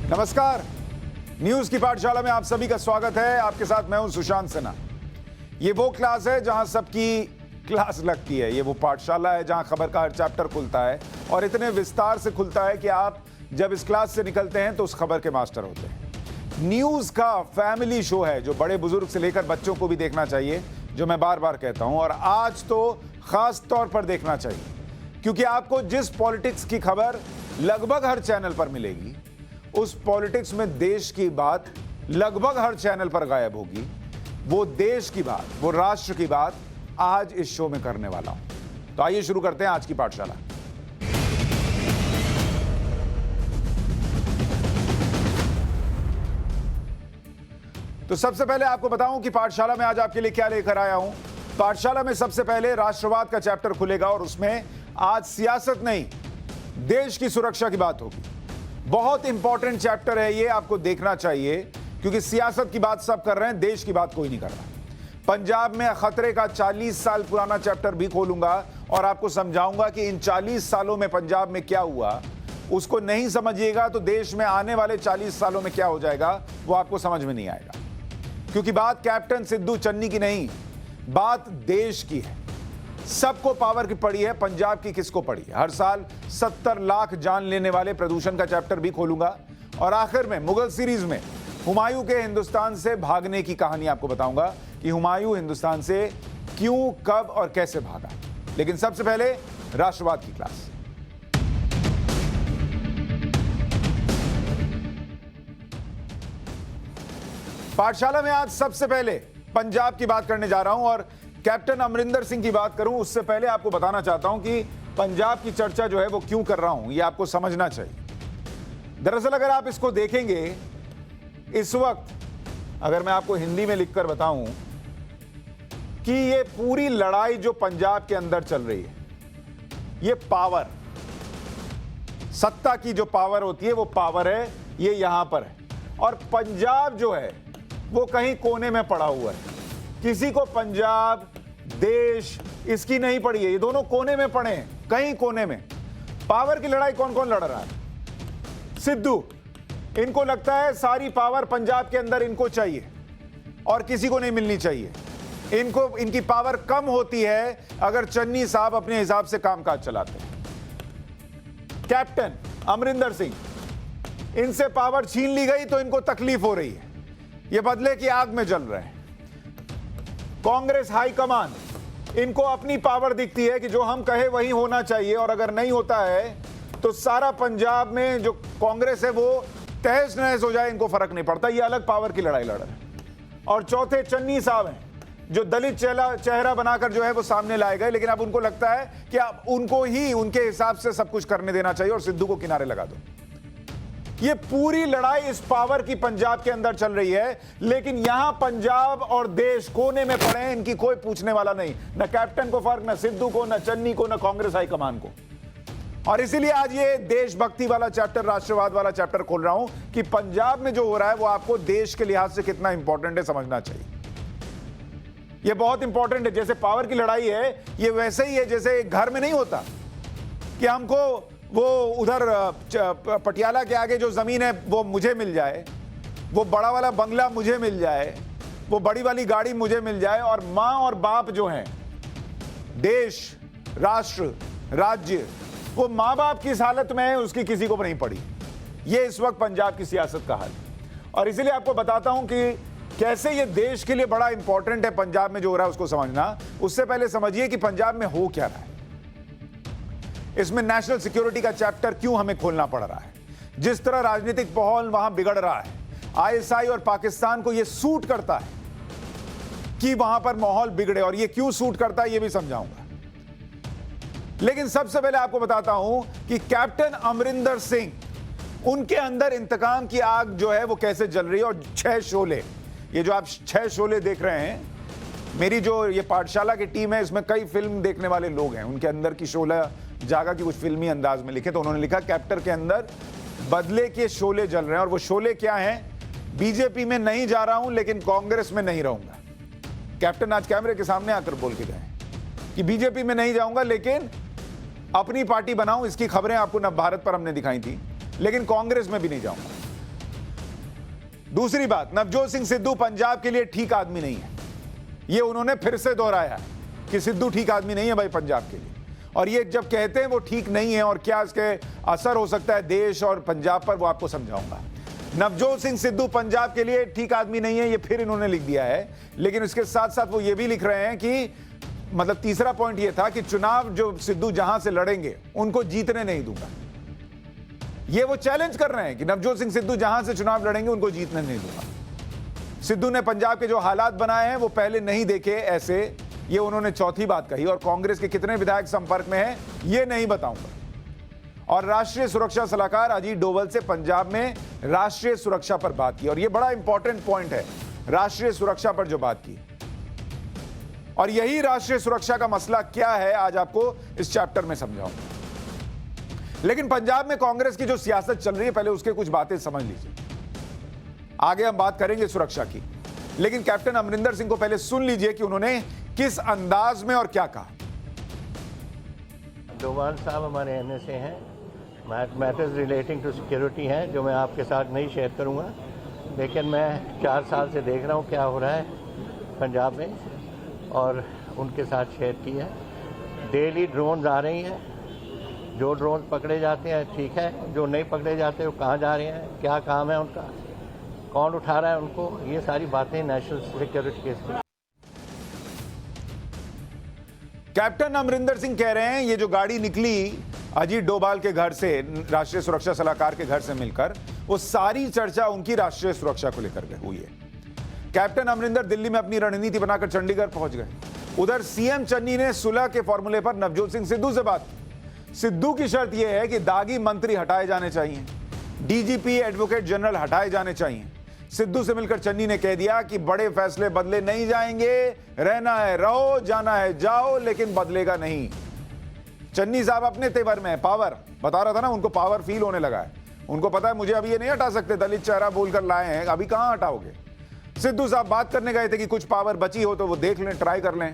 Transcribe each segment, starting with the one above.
नमस्कार, न्यूज की पाठशाला में आप सभी का स्वागत है। आपके साथ मैं हूं सुशांत सिन्हा। ये वो क्लास है जहां सबकी क्लास लगती है। ये वो पाठशाला है जहां खबर का हर चैप्टर खुलता है और इतने विस्तार से खुलता है कि आप जब इस क्लास से निकलते हैं तो उस खबर के मास्टर होते हैं। न्यूज का फैमिली शो है जो बड़े बुजुर्ग से लेकर बच्चों को भी देखना चाहिए, जो मैं बार बार कहता हूं, और आज तो खास तौर पर देखना चाहिए क्योंकि आपको जिस पॉलिटिक्स की खबर लगभग हर चैनल पर मिलेगी, उस पॉलिटिक्स में देश की बात लगभग हर चैनल पर गायब होगी। वो देश की बात, वो राष्ट्र की बात आज इस शो में करने वाला हूं। तो आइए शुरू करते हैं आज की पाठशाला। तो सबसे पहले आपको बताऊं कि पाठशाला में आज आपके लिए क्या लेकर आया हूं। पाठशाला में सबसे पहले राष्ट्रवाद का चैप्टर खुलेगा और उसमें आज सियासत नहीं, देश की सुरक्षा की बात होगी। बहुत इंपॉर्टेंट चैप्टर है ये, आपको देखना चाहिए क्योंकि सियासत की बात सब कर रहे हैं, देश की बात कोई नहीं कर रहा। पंजाब में खतरे का 40 साल पुराना चैप्टर भी खोलूंगा और आपको समझाऊंगा कि इन 40 सालों में पंजाब में क्या हुआ। उसको नहीं समझिएगा तो देश में आने वाले 40 सालों में क्या हो जाएगा वो आपको समझ में नहीं आएगा, क्योंकि बात कैप्टन सिद्धू चन्नी की नहीं, बात देश की है। सबको पावर की पड़ी है, पंजाब की किसको पड़ी है। हर साल 70 लाख जान लेने वाले प्रदूषण का चैप्टर भी खोलूंगा और आखिर में मुगल सीरीज में हुमायूं के हिंदुस्तान से भागने की कहानी आपको बताऊंगा कि हुमायूं हिंदुस्तान से क्यों, कब और कैसे भागा। लेकिन सबसे पहले राष्ट्रवाद की क्लास। पाठशाला में आज सबसे पहले पंजाब की बात करने जा रहा हूं और कैप्टन अमरिंदर सिंह की बात करूं उससे पहले आपको बताना चाहता हूं कि पंजाब की चर्चा जो है वो क्यों कर रहा हूं, ये आपको समझना चाहिए। दरअसल अगर आप इसको देखेंगे, इस वक्त अगर मैं आपको हिंदी में लिखकर बताऊं कि ये पूरी लड़ाई जो पंजाब के अंदर चल रही है, ये पावर, सत्ता की जो पावर होती है वो पावर है, ये यहां पर है। और पंजाब जो है वो कहीं कोने में पड़ा हुआ है। किसी को पंजाब, देश इसकी नहीं पड़ी है, ये दोनों कोने में पड़े हैं, कहीं कोने में। पावर की लड़ाई कौन कौन लड़ रहा है? सिद्धू, इनको लगता है सारी पावर पंजाब के अंदर इनको चाहिए और किसी को नहीं मिलनी चाहिए। इनकी पावर कम होती है अगर चन्नी साहब अपने हिसाब से कामकाज चलाते हैं। कैप्टन अमरिंदर सिंह, इनसे पावर छीन ली गई तो इनको तकलीफ हो रही है, ये बदले की आग में जल रहे हैं। कांग्रेस हाईकमान, इनको अपनी पावर दिखती है कि जो हम कहे वही होना चाहिए और अगर नहीं होता है तो सारा पंजाब में जो कांग्रेस है वो तहस नहस हो जाए, इनको फर्क नहीं पड़ता। ये अलग पावर की लड़ाई लड़ रहे हैं। और चौथे चन्नी साहब हैं जो दलित चेहरा बनाकर जो है वो सामने लाए गए, लेकिन अब उनको लगता है कि अब उनको ही उनके हिसाब से सब कुछ करने देना चाहिए और सिद्धू को किनारे लगा दो। ये पूरी लड़ाई इस पावर की पंजाब के अंदर चल रही है, लेकिन यहां पंजाब और देश कोने में पड़े हैं, इनकी कोई पूछने वाला नहीं। न कैप्टन को फर्क, न सिद्धू को, न चन्नी को, न कांग्रेस हाईकमान को। और इसीलिए आज ये देशभक्ति वाला चैप्टर, राष्ट्रवाद वाला चैप्टर खोल रहा हूं कि पंजाब में जो हो रहा है वो आपको देश के लिहाज से कितना इंपॉर्टेंट है समझना चाहिए। ये बहुत इंपॉर्टेंट है। जैसे पावर की लड़ाई है, ये वैसे ही है जैसे घर में नहीं होता कि हमको वो उधर पटियाला के आगे जो जमीन है वो मुझे मिल जाए, वो बड़ा वाला बंगला मुझे मिल जाए, वो बड़ी वाली गाड़ी मुझे मिल जाए, और मां और बाप जो हैं, देश, राष्ट्र, राज्य, वो मां बाप किस हालत में है उसकी किसी को नहीं पड़ी। ये इस वक्त पंजाब की सियासत का हाल है और इसीलिए आपको बताता हूं कि कैसे ये देश के लिए बड़ा इंपॉर्टेंट है पंजाब में जो हो रहा है उसको समझना। उससे पहले समझिए कि पंजाब में हो क्या रहा है, इसमें नेशनल सिक्योरिटी का चैप्टर क्यों हमें खोलना पड़ रहा है। जिस तरह राजनीतिक माहौल वहां बिगड़ रहा है, आईएसआई और पाकिस्तान को यह सूट करता है कि वहां पर माहौल बिगड़े, और यह क्यों सूट करता है यह भी समझाऊंगा। लेकिन सबसे पहले आपको बताता हूं कि कैप्टन अमरिंदर सिंह, उनके अंदर इंतकाम की आग जो है वो कैसे जल रही है। और 6 शोले, ये जो आप 6 शोले देख रहे हैं, मेरी जो ये पाठशाला की टीम है इसमें कई फिल्म देखने वाले लोग हैं, उनके अंदर की शोला जागा की कुछ फिल्मी अंदाज में लिखे, तो उन्होंने लिखा कैप्टन के अंदर बदले के शोले जल रहे हैं। और वो शोले क्या हैं? बीजेपी में नहीं जा रहा हूं लेकिन कांग्रेस में नहीं रहूंगा। कैप्टन आज कैमरे के सामने आकर बोल के गए कि बीजेपी में नहीं जाऊंगा लेकिन अपनी पार्टी बनाऊं। इसकी खबरें आपको नव भारत पर हमने दिखाई थी, लेकिन कांग्रेस में भी नहीं जाऊंगा। दूसरी बात, नवजोत सिंह सिद्धू पंजाब के लिए ठीक आदमी नहीं है। ये उन्होंने फिर से दोहराया कि सिद्धू ठीक आदमी नहीं है भाई पंजाब के लिए। और ये जब कहते हैं वो ठीक नहीं है और क्या इसके असर हो सकता है देश और पंजाब पर, वो आपको समझाऊंगा। नवजोत सिंह सिद्धू पंजाब के लिए ठीक आदमी नहीं है, ये फिर इन्होंने लिख दिया है। लेकिन इसके साथ साथ वो ये भी लिख रहे हैं कि मतलब तीसरा पॉइंट ये था कि चुनाव जो सिद्धू जहां से लड़ेंगे उनको जीतने नहीं दूंगा। ये वो चैलेंज कर रहे हैं कि नवजोत सिंह सिद्धू जहां से चुनाव लड़ेंगे उनको जीतने नहीं दूंगा। सिद्धू ने पंजाब के जो हालात बनाए हैं वो पहले नहीं देखे ऐसे, ये उन्होंने चौथी बात कही। और कांग्रेस के कितने विधायक संपर्क में हैं ये नहीं बताऊंगा। और राष्ट्रीय सुरक्षा सलाहकार अजीत डोभाल से पंजाब में राष्ट्रीय सुरक्षा पर बात की, और यह बड़ा इंपॉर्टेंट पॉइंट है, राष्ट्रीय सुरक्षा पर जो बात की। और यही राष्ट्रीय सुरक्षा का मसला क्या है आज आपको इस चैप्टर में समझाऊंगा। लेकिन पंजाब में कांग्रेस की जो सियासत चल रही है पहले उसके कुछ बातें समझ लीजिए, आगे हम बात करेंगे सुरक्षा की। लेकिन कैप्टन अमरिंदर सिंह को पहले सुन लीजिए कि उन्होंने किस अंदाज में और क्या कहा। डोभाल साहब हमारे एनएसए हैं, मैटर्स रिलेटिंग टू सिक्योरिटी हैं जो मैं आपके साथ नहीं शेयर करूंगा, लेकिन मैं 4 साल से देख रहा हूं क्या हो रहा है पंजाब में और उनके साथ शेयर की है। डेली ड्रोन्स आ रही हैं, जो ड्रोन पकड़े जाते हैं ठीक है, जो नहीं पकड़े जाते वो कहाँ जा रहे हैं, क्या काम है उनका, कौन उठा रहा है उनको, ये सारी बातें नेशनल सिक्योरिटी केस की। कैप्टन अमरिंदर सिंह कह रहे हैं ये जो गाड़ी निकली अजीत डोभाल के घर से, राष्ट्रीय सुरक्षा सलाहकार के घर से मिलकर, वो सारी चर्चा उनकी राष्ट्रीय सुरक्षा को लेकर हुई है। कैप्टन अमरिंदर दिल्ली में अपनी रणनीति बनाकर चंडीगढ़ पहुंच गए। उधर सीएम चन्नी ने सुलह के फॉर्मूले पर नवजोत सिंह सिद्धू से बात की। सिद्धू की शर्त यह है कि दागी मंत्री हटाए जाने चाहिए, डीजीपी एडवोकेट जनरल हटाए जाने चाहिए। सिद्धू से मिलकर चन्नी ने कह दिया कि बड़े फैसले बदले नहीं जाएंगे, रहना है रहो, जाना है जाओ, लेकिन बदलेगा नहीं। चन्नी साहब अपने तेवर में है, पावर बता रहा था ना, उनको पावर फील होने लगा है। उनको पता है मुझे अभी ये नहीं हटा सकते, दलित चेहरा बोलकर लाए हैं, अभी कहां हटाओगे। सिद्धू साहब बात करने गए थे कि कुछ पावर बची हो तो वो देख लें, ट्राई कर लें।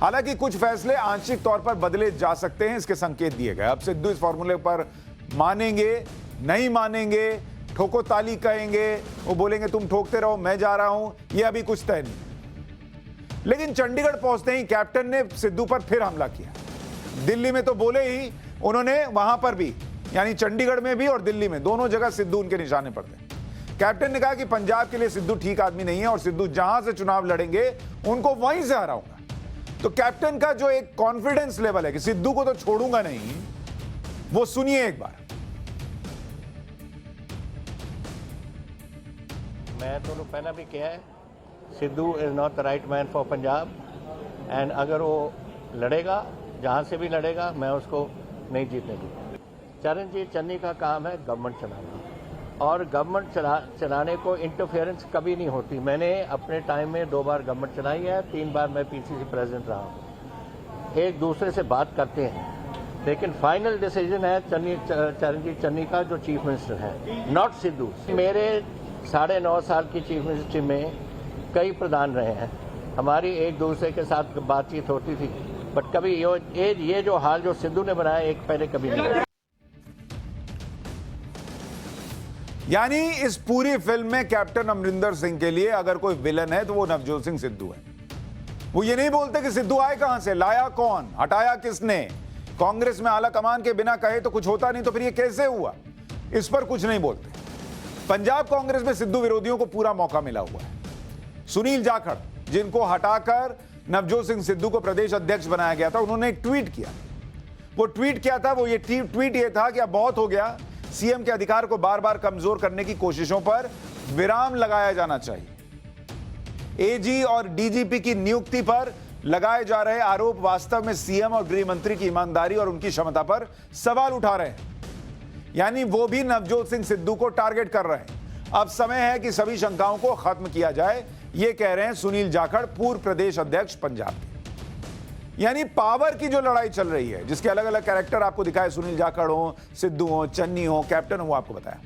हालांकि कुछ फैसले आंशिक तौर पर बदले जा सकते हैं, इसके संकेत दिए गए। अब सिद्धू इस फॉर्मूले पर मानेंगे नहीं मानेंगे, ठोको ताली कहेंगे, वो बोलेंगे तुम ठोकते रहो मैं जा रहा हूं, ये अभी कुछ तय नहीं। लेकिन चंडीगढ़ पहुंचते ही कैप्टन ने सिद्धू पर फिर हमला किया। दिल्ली में तो बोले ही, उन्होंने वहां पर भी, यानी चंडीगढ़ में भी और दिल्ली में, दोनों जगह सिद्धू उनके निशाने पर थे। कैप्टन ने कहा कि पंजाब के लिए सिद्धू ठीक आदमी नहीं है और सिद्धू जहां से चुनाव लड़ेंगे उनको वहीं से हराऊंगा। तो कैप्टन का जो एक कॉन्फिडेंस लेवल है कि सिद्धू को तो छोड़ूंगा नहीं, वो सुनिए एक बार। मैं तो पहला भी किया है, Sidhu is not the right man for Punjab, and अगर वो लड़ेगा जहाँ से भी लड़ेगा मैं उसको नहीं जीतने दूँगा। चरणजीत चन्नी का काम है गवर्नमेंट चलाना, और गवर्नमेंट चलाने को इंटरफेरेंस कभी नहीं होती। मैंने अपने टाइम में 2 बार गवर्नमेंट चलाई है, 3 बार मैं पीसीसी प्रेसिडेंट रहा हूँ। एक दूसरे से बात करते हैं, लेकिन फाइनल डिसीजन है चरणजीत चन्नी का जो चीफ मिनिस्टर है, नॉट सिद्धू। मेरे 9.5 साल की चीफ मिनिस्ट्री में कई प्रधान रहे हैं, हमारी एक दूसरे के साथ बातचीत होती थी, बट कभी ये जो हाल जो सिद्धू ने बनाया एक पहले कभी नहीं। यानी इस पूरी फिल्म में कैप्टन अमरिंदर सिंह के लिए अगर कोई विलन है तो वो नवजोत सिंह सिद्धू है। वो ये नहीं बोलते कि सिद्धू आए कहां से, लाया कौन, हटाया किसने। कांग्रेस में आला कमान के बिना कहे तो कुछ होता नहीं, तो फिर ये कैसे हुआ, इस पर कुछ नहीं बोलते। पंजाब कांग्रेस में सिद्धू विरोधियों को पूरा मौका मिला हुआ है। सुनील जाखड़, जिनको हटाकर नवजोत सिंह सिद्धू को प्रदेश अध्यक्ष बनाया गया था, उन्होंने एक ट्वीट किया। वो ट्वीट क्या था, वो ये ट्वीट ये था कि अब बहुत हो गया, सीएम के अधिकार को बार बार कमजोर करने की कोशिशों पर विराम लगाया जाना चाहिए। एजी और डीजीपी की नियुक्ति पर लगाए जा रहे आरोप वास्तव में सीएम और गृह मंत्री की ईमानदारी और उनकी क्षमता पर सवाल उठा रहे हैं। यानी वो भी नवजोत सिंह सिद्धू को टारगेट कर रहे हैं। अब समय है कि सभी शंकाओं को खत्म किया जाए, ये कह रहे हैं सुनील जाखड़, पूर्व प्रदेश अध्यक्ष पंजाब के। यानी पावर की जो लड़ाई चल रही है, जिसके अलग अलग कैरेक्टर आपको दिखाए, सुनील जाखड़ हो, सिद्धू हो, चन्नी हो, कैप्टन हो, आपको बताया।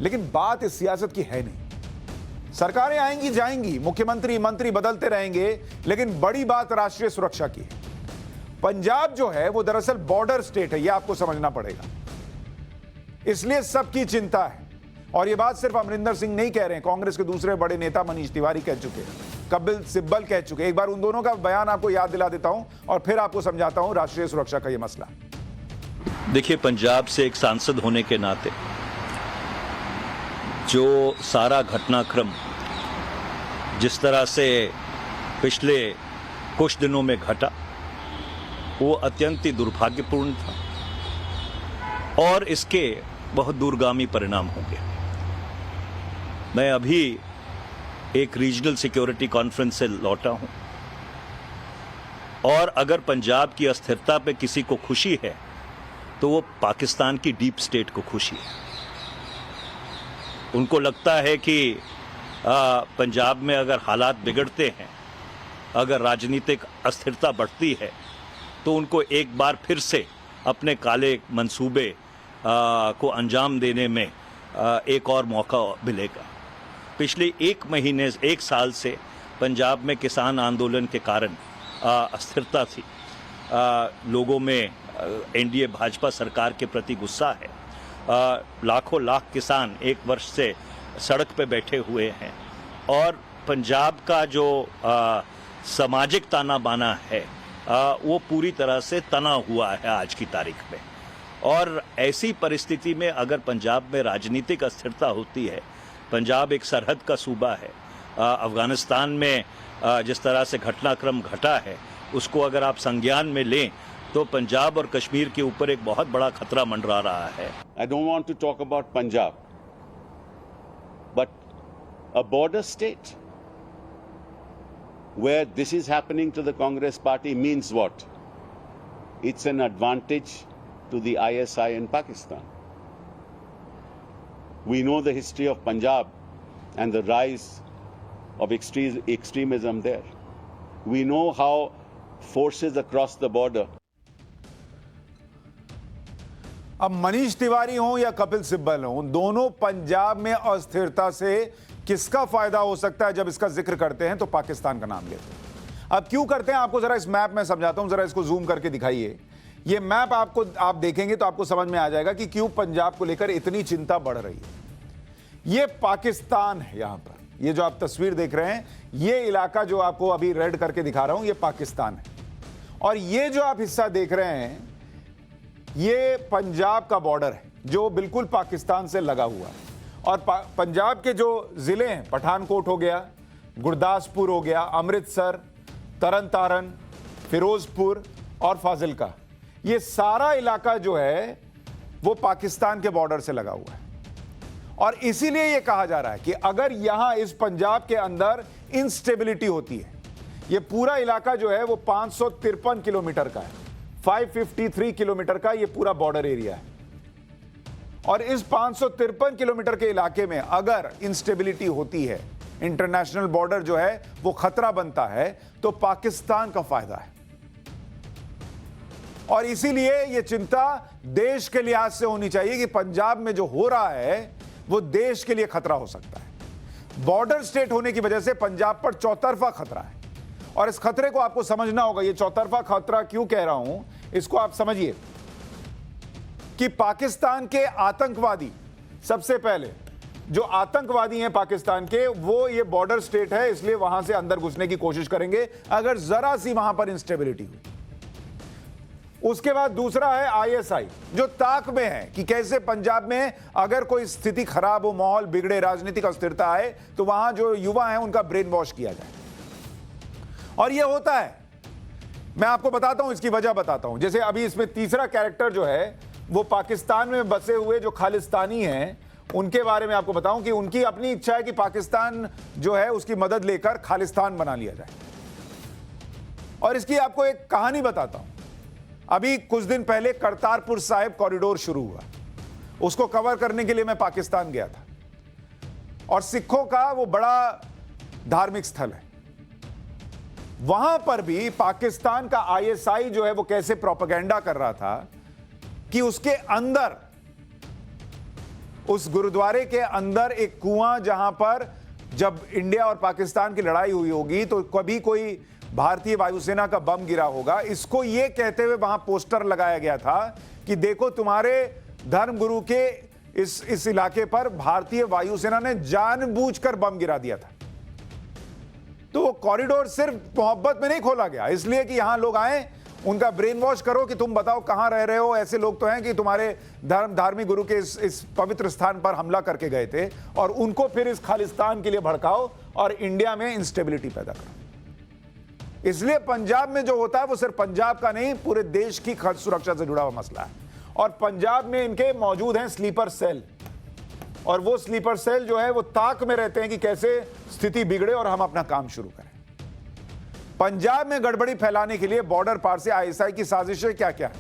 लेकिन बात इस सियासत की है नहीं। सरकारें आएंगी जाएंगी, मुख्यमंत्री मंत्री बदलते रहेंगे, लेकिन बड़ी बात राष्ट्रीय सुरक्षा की है। पंजाब जो है वो दरअसल बॉर्डर स्टेट है, यह आपको समझना पड़ेगा। इसलिए सबकी चिंता है। और ये बात सिर्फ अमरिंदर सिंह नहीं कह रहे हैं, कांग्रेस के दूसरे बड़े नेता मनीष तिवारी कह चुके हैं, कपिल सिब्बल कह चुके हैं। एक बार उन दोनों का बयान आपको याद दिला देता हूं और फिर आपको समझाता हूं राष्ट्रीय सुरक्षा का ये मसला। देखिए, पंजाब से एक सांसद होने के नाते जो सारा घटनाक्रम जिस तरह से पिछले कुछ दिनों में घटा, वो अत्यंत ही दुर्भाग्यपूर्ण था और इसके बहुत दूरगामी परिणाम होंगे। मैं अभी एक रीजनल सिक्योरिटी कॉन्फ्रेंस से लौटा हूं और अगर पंजाब की अस्थिरता पे किसी को खुशी है तो वो पाकिस्तान की डीप स्टेट को खुशी है। उनको लगता है कि पंजाब में अगर हालात बिगड़ते हैं, अगर राजनीतिक अस्थिरता बढ़ती है, तो उनको एक बार फिर से अपने काले मंसूबे को अंजाम देने में एक और मौका मिलेगा। पिछले एक साल से पंजाब में किसान आंदोलन के कारण अस्थिरता थी, लोगों में एनडीए भाजपा सरकार के प्रति गुस्सा है, लाखों लाख किसान एक वर्ष से सड़क पे बैठे हुए हैं और पंजाब का जो सामाजिक ताना बाना है वो पूरी तरह से तना हुआ है आज की तारीख में। और ऐसी परिस्थिति में अगर पंजाब में राजनीतिक अस्थिरता होती है, पंजाब एक सरहद का सूबा है, अफगानिस्तान में जिस तरह से घटनाक्रम घटा है उसको अगर आप संज्ञान में लें तो पंजाब और कश्मीर के ऊपर एक बहुत बड़ा खतरा मंडरा रहा है। I don't want to talk about Punjab, but a border state where this is happening to the Congress party means what? It's an advantage to the ISI in Pakistan. We know the history of Punjab and the rise of extremism there. We know how forces across the border. अब मनीष तिवारी हो या कपिल सिब्बल हो, दोनों पंजाब में अस्थिरता से किसका फायदा हो सकता है जब इसका जिक्र करते हैं तो पाकिस्तान का नाम लेते हैं। अब क्यों करते हैं आपको जरा इस मैप में समझाता हूं, जरा इसको जूम करके दिखाइए। ये मैप आप देखेंगे तो आपको समझ में आ जाएगा कि क्यों पंजाब को लेकर इतनी चिंता बढ़ रही है। ये पाकिस्तान है, यहां पर ये जो आप तस्वीर देख रहे हैं, ये इलाका जो आपको अभी रेड करके दिखा रहा हूं, ये पाकिस्तान है। और ये जो आप हिस्सा देख रहे हैं, ये पंजाब का बॉर्डर है जो बिल्कुल पाकिस्तान से लगा हुआ है। और पंजाब के जो जिले हैं, पठानकोट हो गया, गुरदासपुर हो गया, अमृतसर, तरन तारन, फिरोजपुर और फाजिलका, ये सारा इलाका जो है वो पाकिस्तान के बॉर्डर से लगा हुआ है। और इसीलिए ये कहा जा रहा है कि अगर यहां इस पंजाब के अंदर इंस्टेबिलिटी होती है, ये पूरा इलाका जो है वो 553 किलोमीटर का है, 553 किलोमीटर का ये पूरा बॉर्डर एरिया है। और इस 553 किलोमीटर के इलाके में अगर इंस्टेबिलिटी होती है, इंटरनेशनल बॉर्डर जो है वो खतरा बनता है, तो पाकिस्तान का फायदा है। और इसीलिए ये चिंता देश के लिहाज से होनी चाहिए कि पंजाब में जो हो रहा है वो देश के लिए खतरा हो सकता है। बॉर्डर स्टेट होने की वजह से पंजाब पर चौतरफा खतरा है और इस खतरे को आपको समझना होगा। ये चौतरफा खतरा क्यों कह रहा हूं, इसको आप समझिए कि पाकिस्तान के आतंकवादी, सबसे पहले जो आतंकवादी हैं पाकिस्तान के, वो ये बॉर्डर स्टेट है इसलिए वहां से अंदर घुसने की कोशिश करेंगे अगर जरा सी वहां पर इंस्टेबिलिटी हुई। उसके बाद दूसरा है आईएसआई, जो ताक में है कि कैसे पंजाब में अगर कोई स्थिति खराब हो, माहौल बिगड़े, राजनीतिक अस्थिरता आए, तो वहां जो युवा हैं उनका ब्रेन वॉश किया जाए। और यह होता है, मैं आपको बताता हूं, इसकी वजह बताता हूं। जैसे अभी इसमें तीसरा कैरेक्टर जो है वो पाकिस्तान में बसे हुए जो खालिस्तानी हैं उनके बारे में आपको बताऊं कि उनकी अपनी इच्छा है कि पाकिस्तान जो है उसकी मदद लेकर खालिस्तान बना लिया जाए। और इसकी आपको एक कहानी बताता हूं। अभी कुछ दिन पहले करतारपुर साहिब कॉरिडोर शुरू हुआ, उसको कवर करने के लिए मैं पाकिस्तान गया था। और सिखों का वो बड़ा धार्मिक स्थल है, वहां पर भी पाकिस्तान का आईएसआई जो है वो कैसे प्रोपेगेंडा कर रहा था कि उसके अंदर, उस गुरुद्वारे के अंदर एक कुआं, जहां पर जब इंडिया और पाकिस्तान की लड़ाई हुई होगी तो कभी कोई भारतीय वायुसेना का बम गिरा होगा, इसको यह कहते हुए वहां पोस्टर लगाया गया था कि देखो तुम्हारे धर्मगुरु के इस इलाके पर भारतीय वायुसेना ने जानबूझकर बम गिरा दिया था। तो वो कॉरिडोर सिर्फ मोहब्बत में नहीं खोला गया इसलिए कि यहां लोग आए, उनका ब्रेन वॉश करो कि तुम बताओ कहां रह रहे हो। ऐसे लोग तो हैं कि तुम्हारे धार्मिक गुरु के इस पवित्र स्थान पर हमला करके गए थे और उनको फिर इस खालिस्तान के लिए भड़काओ और इंडिया में इंस्टेबिलिटी पैदा करो। इसलिए पंजाब में जो होता है वो सिर्फ पंजाब का नहीं, पूरे देश की खाद्य सुरक्षा से जुड़ा हुआ मसला है। और पंजाब में इनके मौजूद हैं स्लीपर सेल, और वो स्लीपर सेल जो है वो ताक में रहते हैं कि कैसे स्थिति बिगड़े और हम अपना काम शुरू करें। पंजाब में गड़बड़ी फैलाने के लिए बॉर्डर पार से आईएसआई की साजिशें क्या क्या है।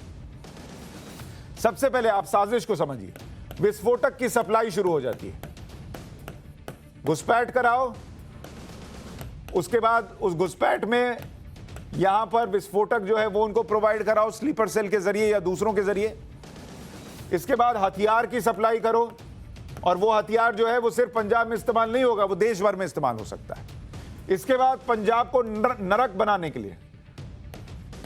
सबसे पहले आप साजिश को समझिए। विस्फोटक की सप्लाई शुरू हो जाती है, घुसपैठ कराओ, उसके बाद उस घुसपैठ में यहां पर विस्फोटक जो है वो उनको प्रोवाइड कराओ स्लीपर सेल के जरिए या दूसरों के जरिए। इसके बाद हथियार की सप्लाई करो, और वो हथियार जो है वो सिर्फ पंजाब में इस्तेमाल नहीं होगा, वो देश भर में इस्तेमाल हो सकता है। इसके बाद पंजाब को नरक बनाने के लिए,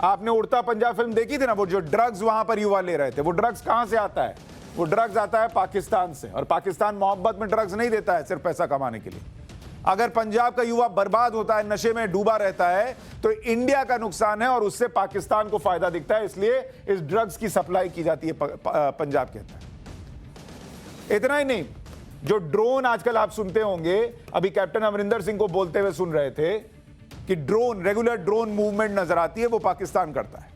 आपने उड़ता पंजाब फिल्म देखी थी ना, वो जो ड्रग्स वहां पर युवा ले रहे थे, वो ड्रग्स कहां से आता है? वो ड्रग्स आता है पाकिस्तान से, और पाकिस्तान मोहब्बत में ड्रग्स नहीं देता है सिर्फ पैसा कमाने के लिए। अगर पंजाब का युवा बर्बाद होता है, नशे में डूबा रहता है, तो इंडिया का नुकसान है और उससे पाकिस्तान को फायदा दिखता है। इसलिए इस ड्रग्स की सप्लाई की जाती है पंजाब के अंदर। इतना ही नहीं, जो ड्रोन आजकल आप सुनते होंगे, अभी कैप्टन अमरिंदर सिंह को बोलते हुए सुन रहे थे कि ड्रोन, रेगुलर ड्रोन मूवमेंट नजर आती है, वो पाकिस्तान करता है।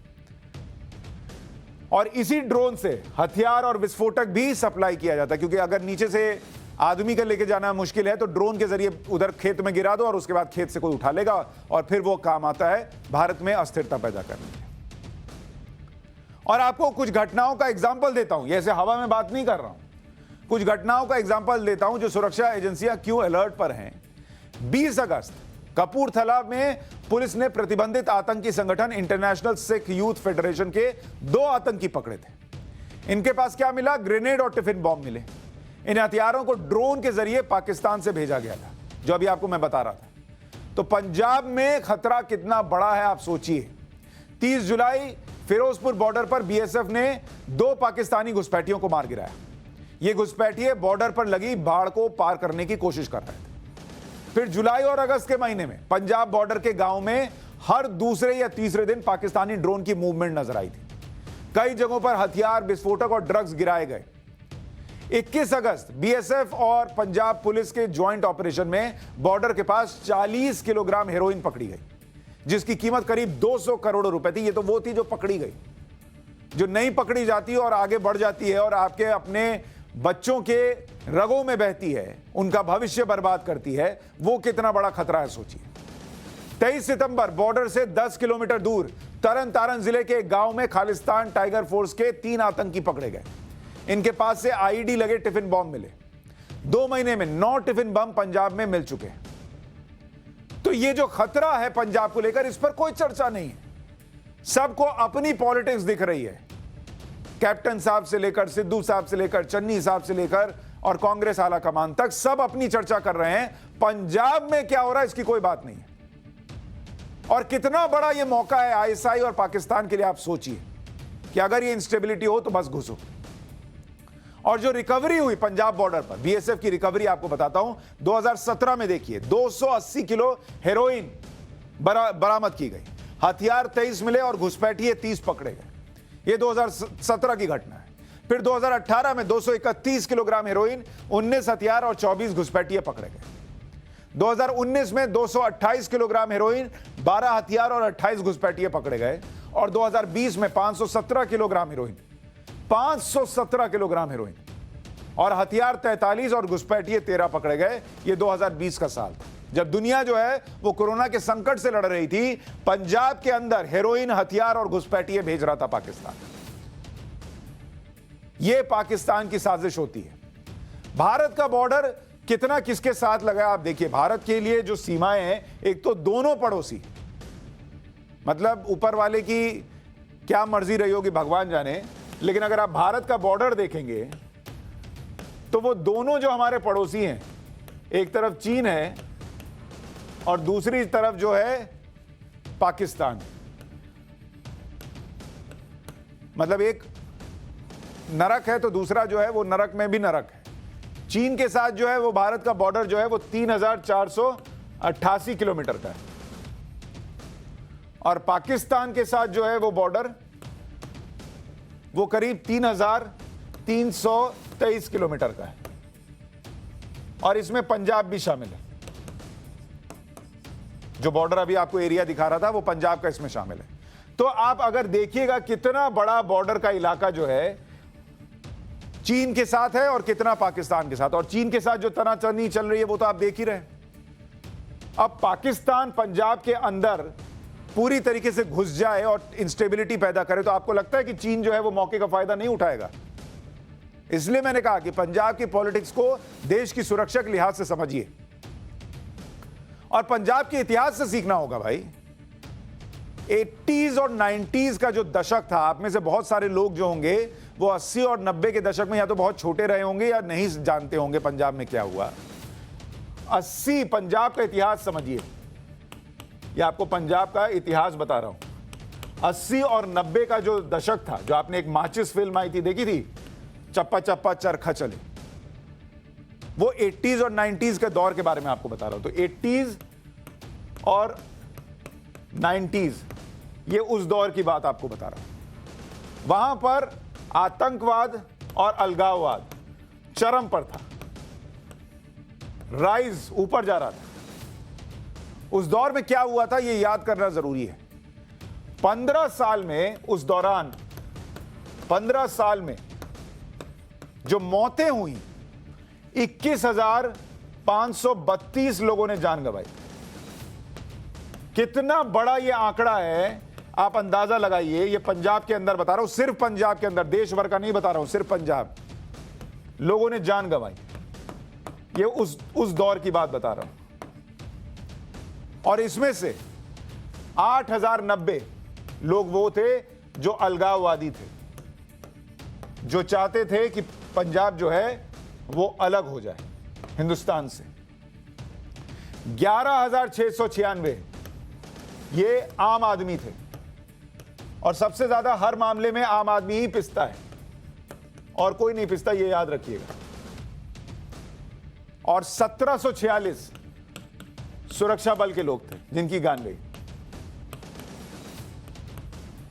और इसी ड्रोन से हथियार और विस्फोटक भी सप्लाई किया जाता है, क्योंकि अगर नीचे से आदमी का लेके जाना मुश्किल है तो ड्रोन के जरिए उधर खेत में गिरा दो और उसके बाद खेत से कोई उठा लेगा, और फिर वो काम आता है भारत में अस्थिरता पैदा करने के। और आपको कुछ घटनाओं का एग्जाम्पल देता हूं, ऐसे हवा में बात नहीं कर रहा हूं, कुछ घटनाओं का एग्जाम्पल देता हूं जो सुरक्षा एजेंसियां क्यों अलर्ट पर हैं। 20 अगस्त कपूरथला में पुलिस ने प्रतिबंधित आतंकी संगठन इंटरनेशनल सिख यूथ फेडरेशन के 2 आतंकी पकड़े थे। इनके पास क्या मिला? ग्रेनेड और टिफिन बॉम्ब मिले। इन हथियारों को ड्रोन के जरिए पाकिस्तान से भेजा गया था, जो अभी आपको मैं बता रहा था। तो पंजाब में खतरा कितना बड़ा है आप सोचिए। 30 जुलाई फिरोजपुर बॉर्डर पर बीएसएफ ने 2 पाकिस्तानी घुसपैठियों को मार गिराया। ये घुसपैठिए बॉर्डर पर लगी बाढ़ को पार करने की कोशिश कर रहे थे। फिर जुलाई और अगस्त के महीने में पंजाब बॉर्डर के गांव में हर दूसरे या तीसरे दिन पाकिस्तानी ड्रोन की मूवमेंट नजर आई थी। कई जगहों पर हथियार, विस्फोटक और ड्रग्स गिराए गए। 21 अगस्त बीएसएफ और पंजाब पुलिस के ज्वाइंट ऑपरेशन में बॉर्डर के पास 40 किलोग्राम हेरोइन पकड़ी गई, जिसकी कीमत करीब 200 करोड़ रुपए थी। ये तो वो थी जो पकड़ी गई, जो नहीं पकड़ी जाती और आगे बढ़ जाती है और आपके अपने बच्चों के रगों में बहती है, उनका भविष्य बर्बाद करती है। वो कितना बड़ा खतरा है सोचिए। 23 सितंबर बॉर्डर से 10 किलोमीटर दूर तरन तारण जिले के एक गांव में खालिस्तान टाइगर फोर्स के 3 आतंकी पकड़े गए। इनके पास से आईईडी लगे टिफिन बॉम्ब मिले। 2 महीने में 9 टिफिन बम पंजाब में मिल चुके हैं। तो ये जो खतरा है पंजाब को लेकर, इस पर कोई चर्चा नहीं है। सबको अपनी पॉलिटिक्स दिख रही है। कैप्टन साहब से लेकर सिद्धू साहब से लेकर चन्नी साहब से लेकर और कांग्रेस आला कमान तक सब अपनी चर्चा कर रहे हैं। पंजाब में क्या हो रहा है इसकी कोई बात नहीं है। और कितना बड़ा ये मौका है आईएसआई और पाकिस्तान के लिए। आप सोचिए कि अगर ये इंस्टेबिलिटी हो तो बस घुसो। और जो रिकवरी हुई पंजाब बॉर्डर पर, बीएसएफ की रिकवरी आपको बताता हूं, 2017 में देखिए 280 किलो हेरोइन बरामद की गई, हथियार 23 मिले और घुसपैठिए 30 पकड़े गए। ये 2017 की घटना है। फिर 2018 में 231 किलोग्राम हेरोइन, 19 हथियार और 24 घुसपैठिए पकड़े गए। 2019 में 228 किलोग्राम हेरोइन, 12 हथियार और 28 घुसपैठिए पकड़े गए। और 2020 में 517 किलोग्राम हेरोइन, 517 किलोग्राम हेरोइन और हथियार 43 और घुसपैठिए 13 पकड़े गए। ये 2020 का साल था, जब दुनिया जो है वो कोरोना के संकट से लड़ रही थी। पंजाब के अंदर हेरोइन, हथियार और घुसपैठिए भेज रहा था पाकिस्तान। यह पाकिस्तान की साजिश होती है। भारत का बॉर्डर कितना किसके साथ लगा आप देखिए। भारत के लिए जो सीमाएं हैं, एक तो दोनों पड़ोसी, मतलब ऊपर वाले की क्या मर्जी रही होगी भगवान जाने, लेकिन अगर आप भारत का बॉर्डर देखेंगे तो वो दोनों जो हमारे पड़ोसी हैं, एक तरफ चीन है और दूसरी तरफ जो है पाकिस्तान। मतलब नरक है तो दूसरा जो है वो नरक में भी नरक है। चीन के साथ जो है वो भारत का बॉर्डर जो है वो 3,488 किलोमीटर का है, और पाकिस्तान के साथ जो है वो बॉर्डर वो करीब 3,323 किलोमीटर का है, और इसमें पंजाब भी शामिल है। जो बॉर्डर अभी आपको एरिया दिखा रहा था वो पंजाब का इसमें शामिल है। तो आप अगर देखिएगा कितना बड़ा बॉर्डर का इलाका जो है चीन के साथ है और कितना पाकिस्तान के साथ, और चीन के साथ जो तनातनी चल रही है वो तो आप देख ही रहे हैं। अब पाकिस्तान पंजाब के अंदर पूरी तरीके से घुस जाए और इंस्टेबिलिटी पैदा करे तो आपको लगता है कि चीन जो है वो मौके का फायदा नहीं उठाएगा? इसलिए मैंने कहा कि पंजाब की पॉलिटिक्स को देश की सुरक्षा के लिहाज से समझिए और पंजाब के इतिहास से सीखना होगा भाई। 80s और 90s का जो दशक था, आप में से बहुत सारे लोग जो होंगे वो 80 और 90 के दशक में या तो बहुत छोटे रहे होंगे या नहीं जानते होंगे पंजाब में क्या हुआ। 80 पंजाब का इतिहास समझिए, ये आपको पंजाब का इतिहास बता रहा हूं। 80 और 90 का जो दशक था, जो आपने एक माचिस फिल्म आई थी, देखी थी, चप्पा चप्पा चरखा चले, वो 80s और 90s के दौर के बारे में आपको बता रहा हूं। तो 80s और 90s ये उस दौर की बात आपको बता रहा हूं। वहां पर आतंकवाद और अलगाववाद चरम पर था, राइज ऊपर जा रहा था। उस दौर में क्या हुआ था ये याद करना जरूरी है। 15 साल में, उस दौरान 15 साल में जो मौतें हुई, 21,532 लोगों ने जान गंवाई। कितना बड़ा ये आंकड़ा है आप अंदाजा लगाइए। ये पंजाब के अंदर बता रहा हूं, सिर्फ पंजाब के अंदर, देश भर का नहीं बता रहा हूं, सिर्फ पंजाब लोगों ने जान गंवाई। ये उस दौर की बात बता रहा हूं। और इसमें से 8,090 लोग वो थे जो अलगाववादी थे, जो चाहते थे कि पंजाब जो है वो अलग हो जाए हिंदुस्तान से। 11,696 ये आम आदमी थे, और सबसे ज्यादा हर मामले में आम आदमी ही पिसता है और कोई नहीं पिसता, ये याद रखिएगा। और 1746 सुरक्षा बल के लोग थे जिनकी जान गई,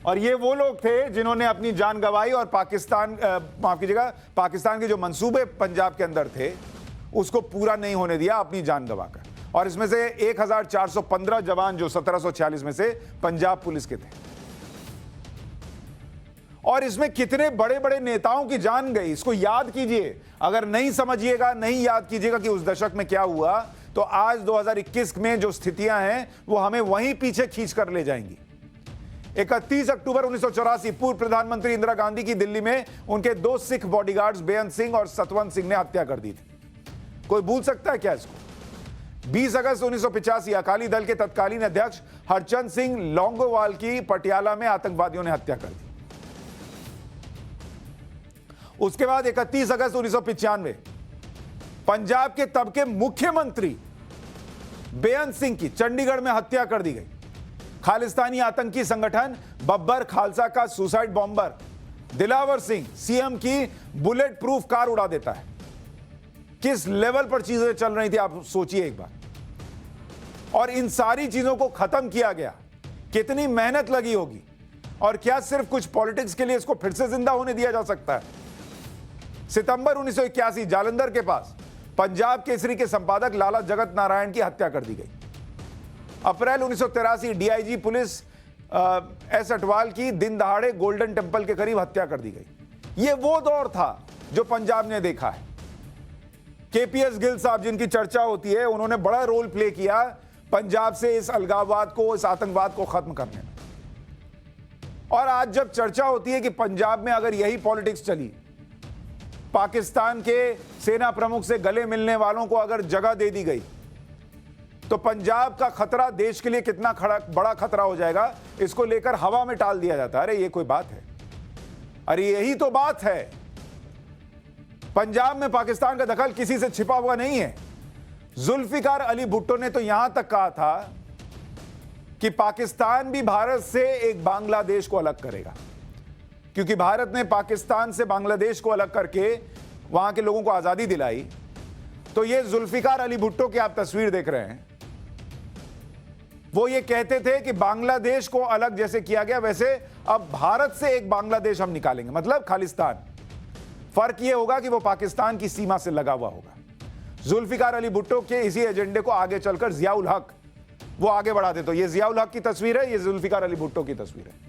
और ये वो लोग थे जिन्होंने अपनी जान गंवाई और पाकिस्तान, माफ कीजिएगा, पाकिस्तान के जो मंसूबे पंजाब के अंदर थे उसको पूरा नहीं होने दिया अपनी जान गंवाकर। और इसमें से 1,415 जवान जो 1746 में से पंजाब पुलिस के थे, और इसमें कितने बड़े बड़े नेताओं की जान गई, इसको याद कीजिए। अगर नहीं समझिएगा, नहीं याद कीजिएगा कि उस दशक में क्या हुआ, तो आज 2021 में जो स्थितियां हैं वो हमें वहीं पीछे खींच कर ले जाएंगी। 31 अक्टूबर 1984 पूर्व प्रधानमंत्री इंदिरा गांधी की दिल्ली में उनके 2 सिख बॉडीगार्ड्स बेअंत सिंह और सतवंत सिंह ने हत्या कर दी थी। कोई भूल सकता है क्या इसको? 20 अगस्त 1985 अकाली दल के तत्कालीन अध्यक्ष हरचंद सिंह लौंगोवाल की पटियाला में आतंकवादियों ने हत्या कर दी। उसके बाद 31 अगस्त 1995 पंजाब के तब के मुख्यमंत्री बेअंत सिंह की चंडीगढ़ में हत्या कर दी गई। खालिस्तानी आतंकी संगठन बब्बर खालसा का suicide bomber Dilawar Singh CM की बुलेट प्रूफ कार उड़ा देता है। किस लेवल पर चीजें चल रही थी आप सोचिए एक बार। और इन सारी चीजों को खत्म किया गया, कितनी मेहनत लगी होगी, और क्या सिर्फ कुछ पॉलिटिक्स के लिए इसको फिर से जिंदा होने दिया जा सकता है? सितंबर 1981 जालंधर के पास पंजाब केसरी के संपादक लाला जगत नारायण की हत्या कर दी गई। अप्रैल 1983 डीआईजी पुलिस एस अटवाल की दिन दहाड़े गोल्डन टेंपल के करीब हत्या कर दी गई। यह वो दौर था जो पंजाब ने देखा है। केपीएस गिल साहब जिनकी चर्चा होती है, उन्होंने बड़ा रोल प्ले किया पंजाब से इस अलगाववाद को, इस आतंकवाद को खत्म करने में। और आज जब चर्चा होती है कि पंजाब में अगर यही पॉलिटिक्स चली, पाकिस्तान के सेना प्रमुख से गले मिलने वालों को अगर जगह दे दी गई, तो पंजाब का खतरा देश के लिए कितना बड़ा खतरा हो जाएगा, इसको लेकर हवा में टाल दिया जाता है। अरे ये कोई बात है? अरे यही तो बात है। पंजाब में पाकिस्तान का दखल किसी से छिपा हुआ नहीं है। जुल्फिकार अली भुट्टो ने तो यहां तक कहा था कि पाकिस्तान भी भारत से एक बांग्लादेश को अलग करेगा, क्योंकि भारत ने पाकिस्तान से बांग्लादेश को अलग करके वहां के लोगों को आजादी दिलाई। तो ये जुल्फिकार अली भुट्टो की आप तस्वीर देख रहे हैं, वो ये कहते थे कि बांग्लादेश को अलग जैसे किया गया वैसे अब भारत से एक बांग्लादेश हम निकालेंगे, मतलब खालिस्तान। फर्क ये होगा कि वो पाकिस्तान की सीमा से लगा हुआ होगा। जुल्फिकार अली भुट्टो के इसी एजेंडे को आगे चलकर जियाउल हक वो आगे बढ़ा दे। तो ये जियाउल हक की तस्वीर है, ये जुल्फिकार अली भुट्टो की तस्वीर है।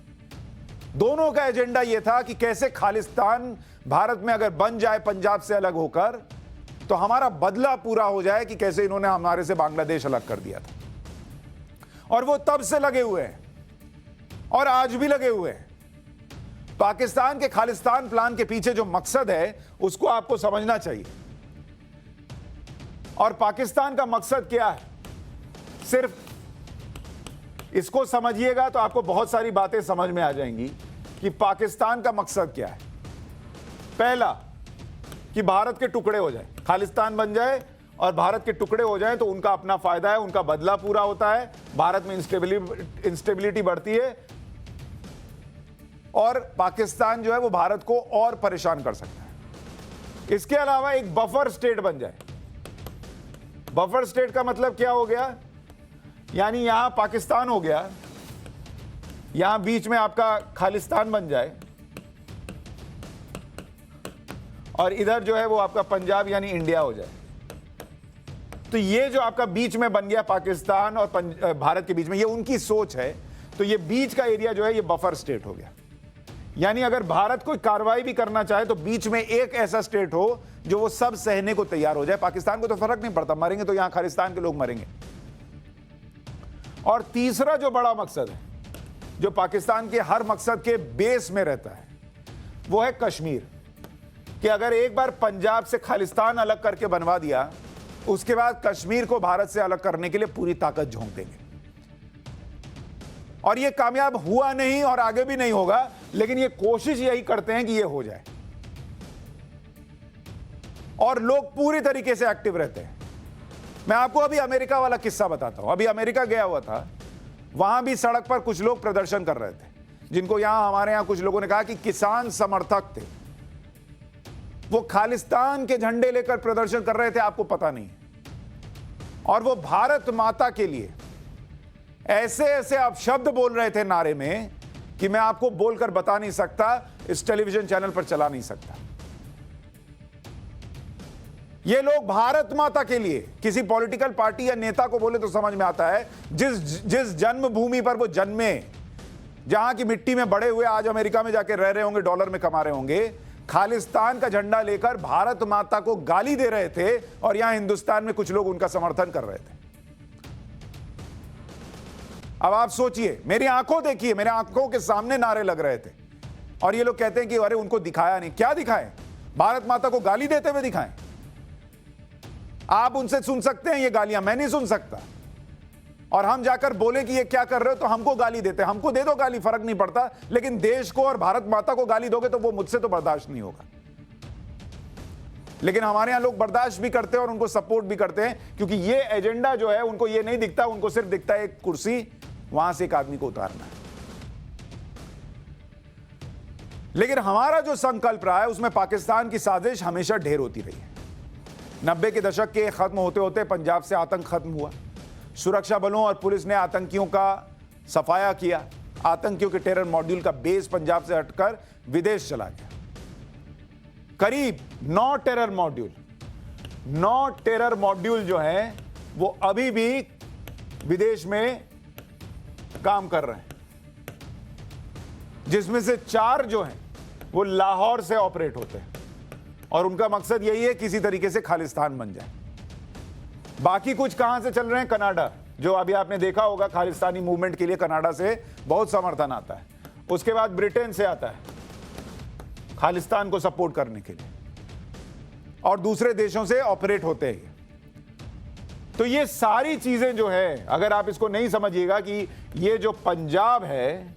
दोनों का एजेंडा ये था कि कैसे खालिस्तान भारत में अगर बन जाए पंजाब से अलग होकर, तो हमारा बदला पूरा हो जाए कि कैसे इन्होंने हमारे से बांग्लादेश अलग कर दिया था। और वो तब से लगे हुए हैं और आज भी लगे हुए हैं। पाकिस्तान के खालिस्तान प्लान के पीछे जो मकसद है उसको आपको समझना चाहिए। और पाकिस्तान का मकसद क्या है, सिर्फ इसको समझिएगा तो आपको बहुत सारी बातें समझ में आ जाएंगी कि पाकिस्तान का मकसद क्या है। पहला, कि भारत के टुकड़े हो जाए, खालिस्तान बन जाए और भारत के टुकड़े हो जाएं तो उनका अपना फायदा है, उनका बदला पूरा होता है, भारत में इंस्टेबिलिटी बढ़ती है और पाकिस्तान जो है वो भारत को और परेशान कर सकता है। इसके अलावा एक बफर स्टेट बन जाए। बफर स्टेट का मतलब क्या हो गया, यानी यहां पाकिस्तान हो गया, यहां बीच में आपका खालिस्तान बन जाए और इधर जो है वो आपका पंजाब यानी इंडिया हो जाए। तो ये जो आपका बीच में बन गया पाकिस्तान और भारत के बीच में, ये उनकी सोच है। तो ये बीच का एरिया जो है ये बफर स्टेट हो गया। यानी अगर भारत कोई कार्रवाई भी करना चाहे तो बीच में एक ऐसा स्टेट हो जो वो सब सहने को तैयार हो जाए। पाकिस्तान को तो फर्क नहीं पड़ता, मरेंगे तो यहां खालिस्तान के लोग मरेंगे। और तीसरा जो बड़ा मकसद है, जो पाकिस्तान के हर मकसद के बेस में रहता है, वो है कश्मीर। कि अगर एक बार पंजाब से खालिस्तान अलग करके बनवा दिया, उसके बाद कश्मीर को भारत से अलग करने के लिए पूरी ताकत झोंक देंगे। और ये कामयाब हुआ नहीं और आगे भी नहीं होगा, लेकिन ये कोशिश यही करते हैं कि ये हो जाए। और लोग पूरी तरीके से एक्टिव रहते हैं। मैं आपको अभी अमेरिका वाला किस्सा बताता हूं। अभी अमेरिका गया हुआ था, वहां भी सड़क पर कुछ लोग प्रदर्शन कर रहे थे, जिनको यहां हमारे यहां कुछ लोगों ने कहा कि किसान समर्थक थे। वो खालिस्तान के झंडे लेकर प्रदर्शन कर रहे थे, आपको पता नहीं। और वो भारत माता के लिए ऐसे ऐसे अपशब्द बोल रहे थे नारे में कि मैं आपको बोलकर बता नहीं सकता, इस टेलीविजन चैनल पर चला नहीं सकता। ये लोग भारत माता के लिए किसी पॉलिटिकल पार्टी या नेता को बोले तो समझ में आता है, जिस जन्मभूमि पर वो जन्मे, जहां की मिट्टी में बड़े हुए, आज अमेरिका में जाके रह रहे होंगे, डॉलर में कमा रहे होंगे, खालिस्तान का झंडा लेकर भारत माता को गाली दे रहे थे और यहां हिंदुस्तान में कुछ लोग उनका समर्थन कर रहे थे। अब आप सोचिए, मेरी आंखों देखिए, मेरे आंखों के सामने नारे लग रहे थे और ये लोग कहते हैं कि अरे उनको दिखाया नहीं। क्या दिखाएं? भारत माता को गाली देते हुए दिखाएं? आप उनसे सुन सकते हैं ये गालियां, मैं नहीं सुन सकता। और हम जाकर बोले कि ये क्या कर रहे हो तो हमको गाली देते हैं। हमको दे दो गाली, फर्क नहीं पड़ता, लेकिन देश को और भारत माता को गाली दोगे तो वो मुझसे तो बर्दाश्त नहीं होगा। लेकिन हमारे यहां लोग बर्दाश्त भी करते हैं और उनको सपोर्ट भी करते हैं, क्योंकि ये एजेंडा जो है उनको ये नहीं दिखता, उनको सिर्फ दिखता है एक कुर्सी, वहां से एक आदमी को उतारना है। लेकिन हमारा जो संकल्प रहा है उसमें पाकिस्तान की साजिश हमेशा ढेर होती रही है। 90 के दशक के खत्म होते होते पंजाब से आतंक खत्म हुआ। सुरक्षा बलों और पुलिस ने आतंकियों का सफाया किया। आतंकियों के टेरर मॉड्यूल का बेस पंजाब से हटकर विदेश चला गया। करीब 9 टेरर मॉड्यूल जो हैं वो अभी भी विदेश में काम कर रहे हैं, जिसमें से 4 जो हैं वो लाहौर से ऑपरेट होते हैं और उनका मकसद यही है किसी तरीके से खालिस्तान बन जाए। बाकी कुछ कहां से चल रहे हैं? कनाडा, जो अभी आपने देखा होगा, खालिस्तानी मूवमेंट के लिए कनाडा से बहुत समर्थन आता है। उसके बाद ब्रिटेन से आता है खालिस्तान को सपोर्ट करने के लिए, और दूसरे देशों से ऑपरेट होते हैं। तो ये सारी चीजें जो है, अगर आप इसको नहीं समझिएगा कि ये जो पंजाब है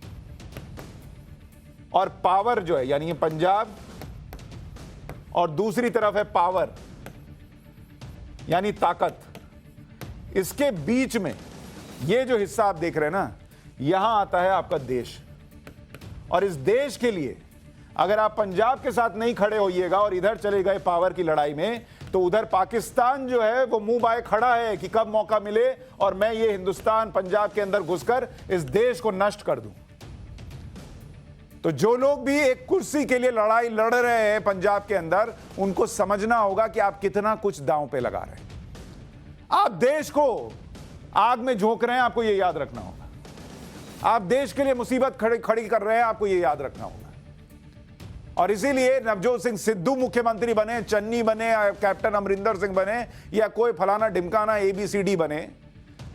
और पावर जो है, यानी ये पंजाब और दूसरी तरफ है पावर यानी ताकत, इसके बीच में ये जो हिस्सा आप देख रहे हैं ना, यहां आता है आपका देश। और इस देश के लिए अगर आप पंजाब के साथ नहीं खड़े होइएगा और इधर चले गए पावर की लड़ाई में, तो उधर पाकिस्तान जो है वो मुंह बाए खड़ा है कि कब मौका मिले और मैं ये हिंदुस्तान पंजाब के अंदर घुसकर इस देश को नष्ट कर दूं। तो जो लोग भी एक कुर्सी के लिए लड़ाई लड़ रहे हैं पंजाब के अंदर, उनको समझना होगा कि आप कितना कुछ दांव पे लगा रहे हैं। आप देश को आग में झोंक रहे हैं, आपको यह याद रखना होगा। आप देश के लिए मुसीबत खड़ी कर रहे हैं, आपको यह याद रखना होगा। और इसीलिए नवजोत सिंह सिद्धू मुख्यमंत्री बने, चन्नी बने, कैप्टन अमरिंदर सिंह बने, या कोई फलाना ढिमकाना ABCD बने,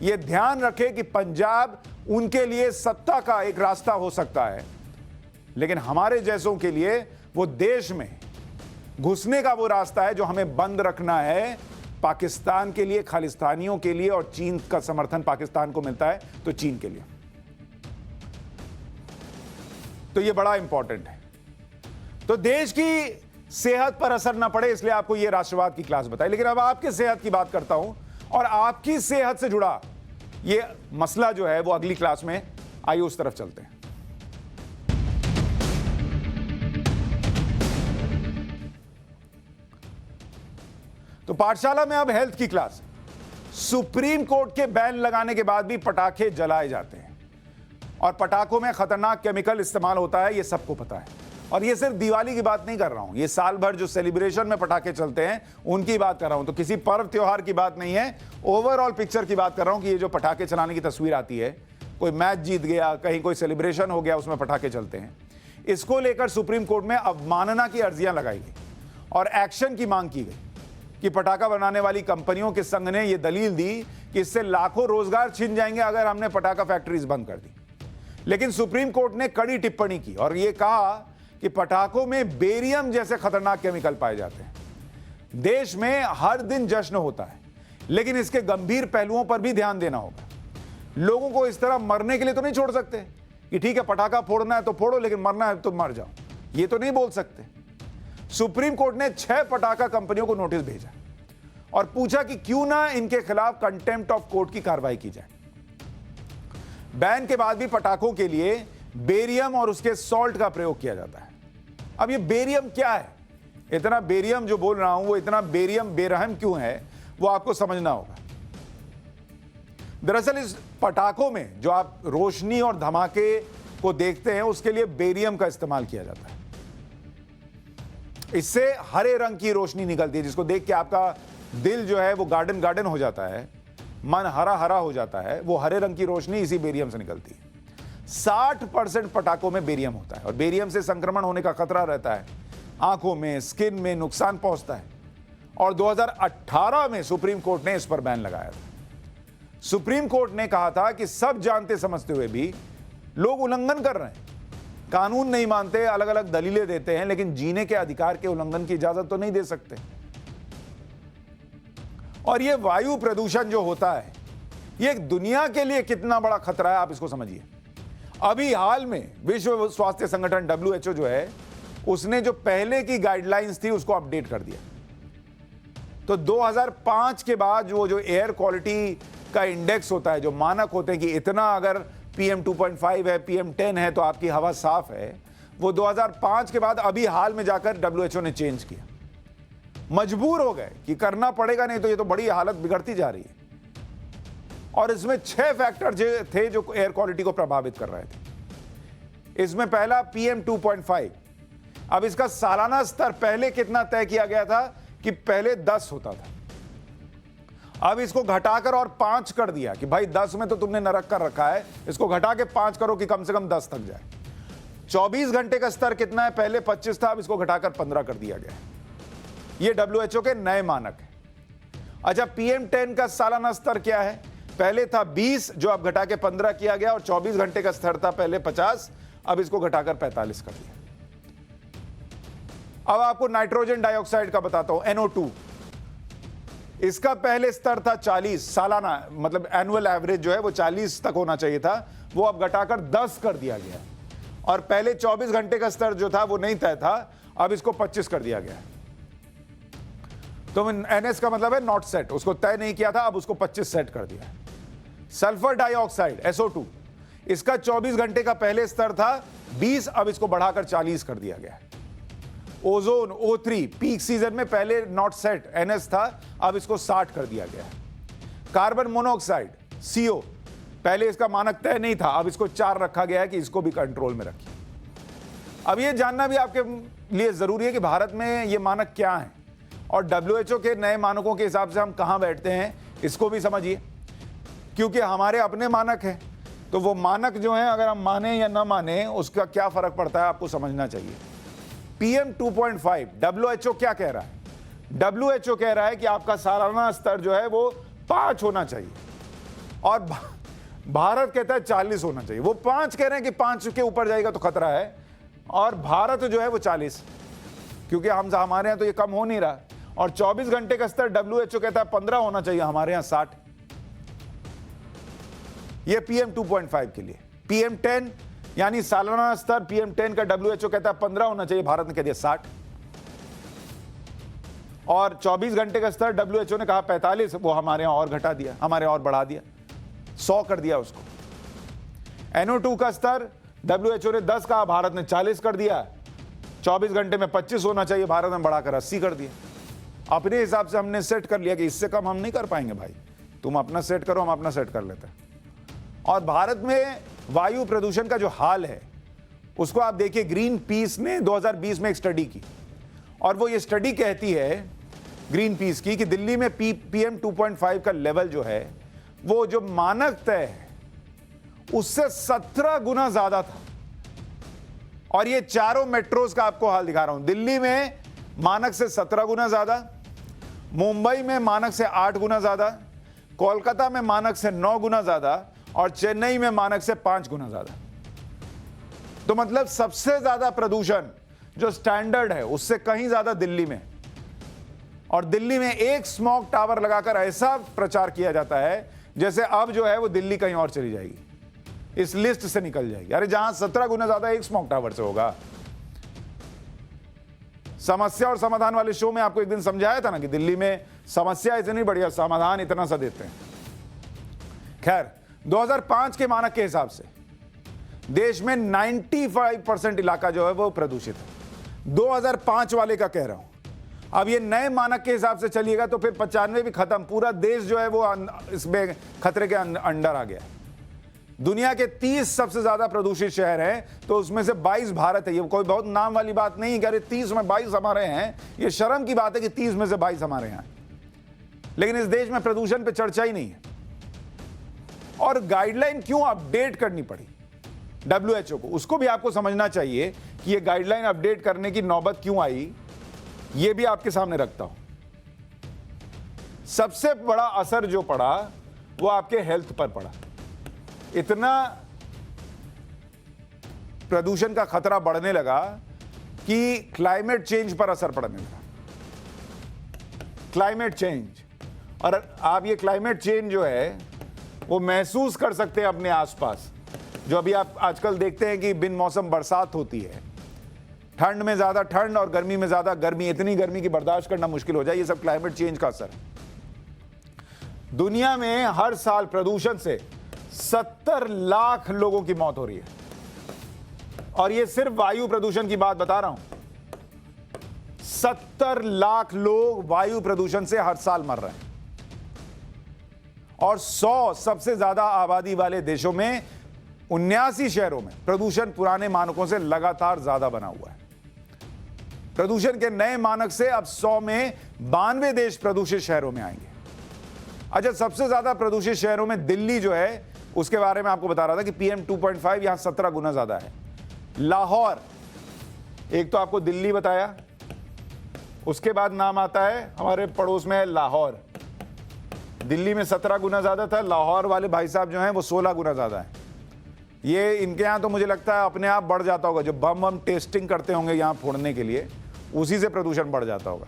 ये ध्यान रखें कि पंजाब उनके लिए सत्ता का एक रास्ता हो सकता है, लेकिन हमारे जैसों के लिए वो देश में घुसने का वो रास्ता है जो हमें बंद रखना है। पाकिस्तान के लिए, खालिस्तानियों के लिए, और चीन का समर्थन पाकिस्तान को मिलता है तो चीन के लिए। तो ये बड़ा इंपॉर्टेंट है। तो देश की सेहत पर असर ना पड़े, इसलिए आपको ये राष्ट्रवाद की क्लास बताई। लेकिन अब आपके सेहत की बात करता हूं, और आपकी सेहत से जुड़ा ये मसला जो है वो अगली क्लास में। आइए उस तरफ चलते हैं। तो पाठशाला में अब हेल्थ की क्लास। सुप्रीम कोर्ट के बैन लगाने के बाद भी पटाखे जलाए जाते हैं, और पटाखों में खतरनाक केमिकल इस्तेमाल होता है, ये सबको पता है। और ये सिर्फ दिवाली की बात नहीं कर रहा हूं, ये साल भर जो सेलिब्रेशन में पटाखे चलते हैं उनकी बात कर रहा हूं। तो किसी पर्व त्योहार की बात नहीं है, ओवरऑल पिक्चर की बात कर रहा हूं कि ये जो पटाखे चलाने की तस्वीर आती है, कोई मैच जीत गया, कहीं कोई सेलिब्रेशन हो गया, उसमें पटाखे चलते हैं। इसको लेकर सुप्रीम कोर्ट में अवमानना की अर्जियां लगाई गई और एक्शन की मांग की गई कि पटाखा बनाने वाली कंपनियों के संघ ने यह दलील दी कि इससे लाखों रोजगार छिन जाएंगे अगर हमने पटाखा फैक्ट्रीज बंद कर दी। लेकिन सुप्रीम कोर्ट ने कड़ी टिप्पणी की और यह कहा कि पटाखों में बेरियम जैसे खतरनाक केमिकल पाए जाते हैं। देश में हर दिन जश्न होता है, लेकिन इसके गंभीर पहलुओं पर भी ध्यान देना होगा। लोगों को इस तरह मरने के लिए तो नहीं छोड़ सकते कि ठीक है पटाखा फोड़ना है तो फोड़ो, लेकिन मरना है तो मर जाओ, ये तो नहीं बोल सकते। सुप्रीम कोर्ट ने 6 पटाखा कंपनियों को नोटिस भेजा और पूछा कि क्यों ना इनके खिलाफ कंटेम्प्ट ऑफ कोर्ट की कार्रवाई की जाए। बैन के बाद भी पटाखों के लिए बेरियम और उसके सॉल्ट का प्रयोग किया जाता है। अब ये बेरियम क्या है? इतना बेरियम जो बोल रहा हूं, वो इतना बेरियम बेरहम क्यों है, वो आपको समझना होगा। दरअसल इस पटाखों में जो आप रोशनी और धमाके को देखते हैं, उसके लिए बेरियम का इस्तेमाल किया जाता है। इससे हरे रंग की रोशनी निकलती है, जिसको देख के आपका दिल जो है वो गार्डन गार्डन हो जाता है, मन हरा हरा हो जाता है। वो हरे रंग की रोशनी इसी बेरियम से निकलती है। 60% पटाखों में बेरियम होता है और बेरियम से संक्रमण होने का खतरा रहता है, आंखों में, स्किन में नुकसान पहुंचता है। और 2018 में सुप्रीम कोर्ट ने इस पर बैन लगाया था। सुप्रीम कोर्ट ने कहा था कि सब जानते समझते हुए भी लोग उल्लंघन कर रहे हैं, कानून नहीं मानते, अलग अलग दलीलें देते हैं, लेकिन जीने के अधिकार के उल्लंघन की इजाजत तो नहीं दे सकते। और ये वायु प्रदूषण जो होता है, ये एक दुनिया के लिए कितना बड़ा खतरा है, आप इसको समझिए। अभी हाल में विश्व स्वास्थ्य संगठन WHO जो है, उसने जो पहले की गाइडलाइंस थी उसको अपडेट कर दिया। तो 2005 के बाद वो जो एयर क्वालिटी का इंडेक्स होता है, जो मानक होते हैं कि इतना अगर PM 2.5 है, PM 10 है तो आपकी हवा साफ है, वो 2005 के बाद अभी हाल में जाकर WHO ने चेंज किया। मजबूर हो गए कि करना पड़ेगा, नहीं तो ये तो बड़ी हालत बिगड़ती जा रही है। और इसमें 6 फैक्टर थे जो एयर क्वालिटी को प्रभावित कर रहे थे। इसमें पहला PM 2.5। अब इसका सालाना स्तर पहले कितना तय किया गया था कि पहले 10 होता था, अब इसको घटाकर और 5 कर दिया कि भाई 10 में तो तुमने नरक कर रखा है, इसको घटा के 5 करो कि कम से कम 10 तक जाए। 24 घंटे का स्तर कितना है? पहले 25 था, अब इसको घटाकर 15 कर दिया गया। ये WHO के नए मानक है। अच्छा, PM 10 का सालाना स्तर क्या है? पहले था 20, जो अब घटा के 15 किया गया, और 24 घंटे का स्तर था पहले 50, अब इसको घटाकर 45 कर दिया। अब आपको नाइट्रोजन डाइऑक्साइड का बताता हूं, NO2। इसका पहले स्तर था 40 सालाना, मतलब एनुअल एवरेज जो है वो 40 तक होना चाहिए था, वो अब घटाकर 10 कर दिया गया। और पहले 24 घंटे का स्तर जो था वो नहीं तय था, अब इसको 25 कर दिया गया। तो NS का मतलब है नॉट सेट, उसको तय नहीं किया था, अब उसको 25 सेट कर दिया। सल्फर डाइऑक्साइड SO2, इसका 24 घंटे का पहले स्तर था 20, अब इसको बढ़ाकर 40 कर दिया गया। ओजोन O3 पीक सीजन में पहले नॉट सेट NS था, अब इसको 60 कर दिया गया है। कार्बन मोनोऑक्साइड CO पहले इसका मानक तय नहीं था, अब इसको 4 रखा गया है कि इसको भी कंट्रोल में रखिए। अब ये जानना भी आपके लिए जरूरी है कि भारत में ये मानक क्या है और WHO के नए मानकों के हिसाब से हम कहां बैठते हैं, इसको भी समझिए, क्योंकि हमारे अपने मानक हैं। तो वो मानक जो हैं, अगर हम माने या ना माने, उसका क्या फर्क पड़ता है आपको समझना चाहिए। PM 2.5 WHO क्या कह रहा है? WHO कह रहा है कि आपका सालाना स्तर जो है वो 5 होना चाहिए और भारत कहता है 40 होना चाहिए। वो 5 कह रहे हैं कि 5 के ऊपर जाएगा तो खतरा है, और भारत जो है वो 40, क्योंकि हमारे यहाँ तो ये कम हो नहीं रहा। और 24 घंटे का स्तर WHO कहता है 15 होना चाहिए, हमारे यहाँ 60। ये PM 2.5 के लिए। PM 10 यानी सालाना स्तर PM 10 का WHO कहता है 15 होना चाहिए, भारत ने कह दिया 60। और 24 घंटे का स्तर WHO ने कहा 45, वो हमारे यहाँ और घटा दिया, हमारे और बढ़ा दिया, 100 कर दिया उसको। NO2 का स्तर WHO ने 10 कहा, भारत ने 40 कर दिया। 24 घंटे में 25 होना चाहिए, भारत ने बढ़ाकर 80 कर दिया। अपने हिसाब से हमने सेट कर लिया कि इससे कम हम नहीं कर पाएंगे भाई, तुम अपना सेट करो, हम अपना सेट कर लेते हैं। और भारत में वायु प्रदूषण का जो हाल है उसको आप देखिए, ग्रीन पीस ने 2020 में एक स्टडी की, और वो ये स्टडी कहती है ग्रीन पीस की कि दिल्ली में PM 2.5 का लेवल जो है वो जो मानक तय है उससे 17 गुना ज्यादा था। और ये चारों मेट्रोज का आपको हाल दिखा रहा हूं। दिल्ली में मानक से 17 गुना ज्यादा, मुंबई में मानक से 8 गुना ज्यादा, कोलकाता में मानक से 9 गुना ज्यादा, और चेन्नई में मानक से 5 गुना ज्यादा। तो मतलब सबसे ज्यादा प्रदूषण जो स्टैंडर्ड है उससे कहीं ज्यादा दिल्ली में। और दिल्ली में एक स्मॉग टावर लगाकर ऐसा प्रचार किया जाता है जैसे अब जो है वो दिल्ली कहीं और चली जाएगी, इस लिस्ट से निकल जाएगी। अरे जहां 17 गुना ज्यादा एक स्मॉग टावर से होगा। समस्या और समाधान वाले शो में आपको एक दिन समझाया था ना कि दिल्ली में समस्या इतनी बढ़िया, समाधान इतना सा देते हैं। खैर, 2005 के मानक के हिसाब से देश में 95% इलाका जो है वो प्रदूषित है। 2005 वाले का कह रहा हूं। अब ये नए मानक के हिसाब से चलिएगा तो फिर 95 भी खत्म, पूरा देश जो है वो इसमें खतरे के अंडर आ गया। दुनिया के 30 सबसे ज्यादा प्रदूषित शहर हैं, तो उसमें से 22 भारत है। ये कोई बहुत नाम वाली बात नहीं है कि 30 में 22 हमारे हैं। ये शर्म की बात है कि 30 में से 22 हमारे यहाँ, लेकिन इस देश में प्रदूषण पे चर्चा ही नहीं है। और गाइडलाइन क्यों अपडेट करनी पड़ी WHO को, उसको भी आपको समझना चाहिए कि ये गाइडलाइन अपडेट करने की नौबत क्यों आई, ये भी आपके सामने रखता हूं। सबसे बड़ा असर जो पड़ा वो आपके हेल्थ पर पड़ा। इतना प्रदूषण का खतरा बढ़ने लगा कि क्लाइमेट चेंज पर असर पड़ने लगा। क्लाइमेट चेंज, और आप ये क्लाइमेट चेंज जो है वो महसूस कर सकते हैं अपने आसपास। जो अभी आप आजकल देखते हैं कि बिन मौसम बरसात होती है, ठंड में ज्यादा ठंड और गर्मी में ज्यादा गर्मी, इतनी गर्मी की बर्दाश्त करना मुश्किल हो जाए, ये सब क्लाइमेट चेंज का असर है। दुनिया में हर साल प्रदूषण से 70 लाख लोगों की मौत हो रही है, और ये सिर्फ वायु प्रदूषण की बात बता रहा हूं। 70 लाख लोग वायु प्रदूषण से हर साल मर रहे हैं, और 100 सबसे ज्यादा आबादी वाले देशों में 79 शहरों में प्रदूषण पुराने मानकों से लगातार ज्यादा बना हुआ है। प्रदूषण के नए मानक से अब 100 में 92 देश प्रदूषित शहरों में आएंगे। अच्छा, सबसे ज्यादा प्रदूषित शहरों में दिल्ली जो है उसके बारे में आपको बता रहा था कि PM 2.5 यहां 17 गुना ज्यादा है। लाहौर, एक तो आपको दिल्ली बताया, उसके बाद नाम आता है हमारे पड़ोस में है लाहौर। दिल्ली में 17 गुना ज्यादा था, लाहौर वाले भाई साहब जो हैं वो 16 गुना ज्यादा है। ये इनके यहाँ तो मुझे लगता है अपने आप बढ़ जाता होगा, जो बम टेस्टिंग करते होंगे यहाँ फोड़ने के लिए, उसी से प्रदूषण बढ़ जाता होगा।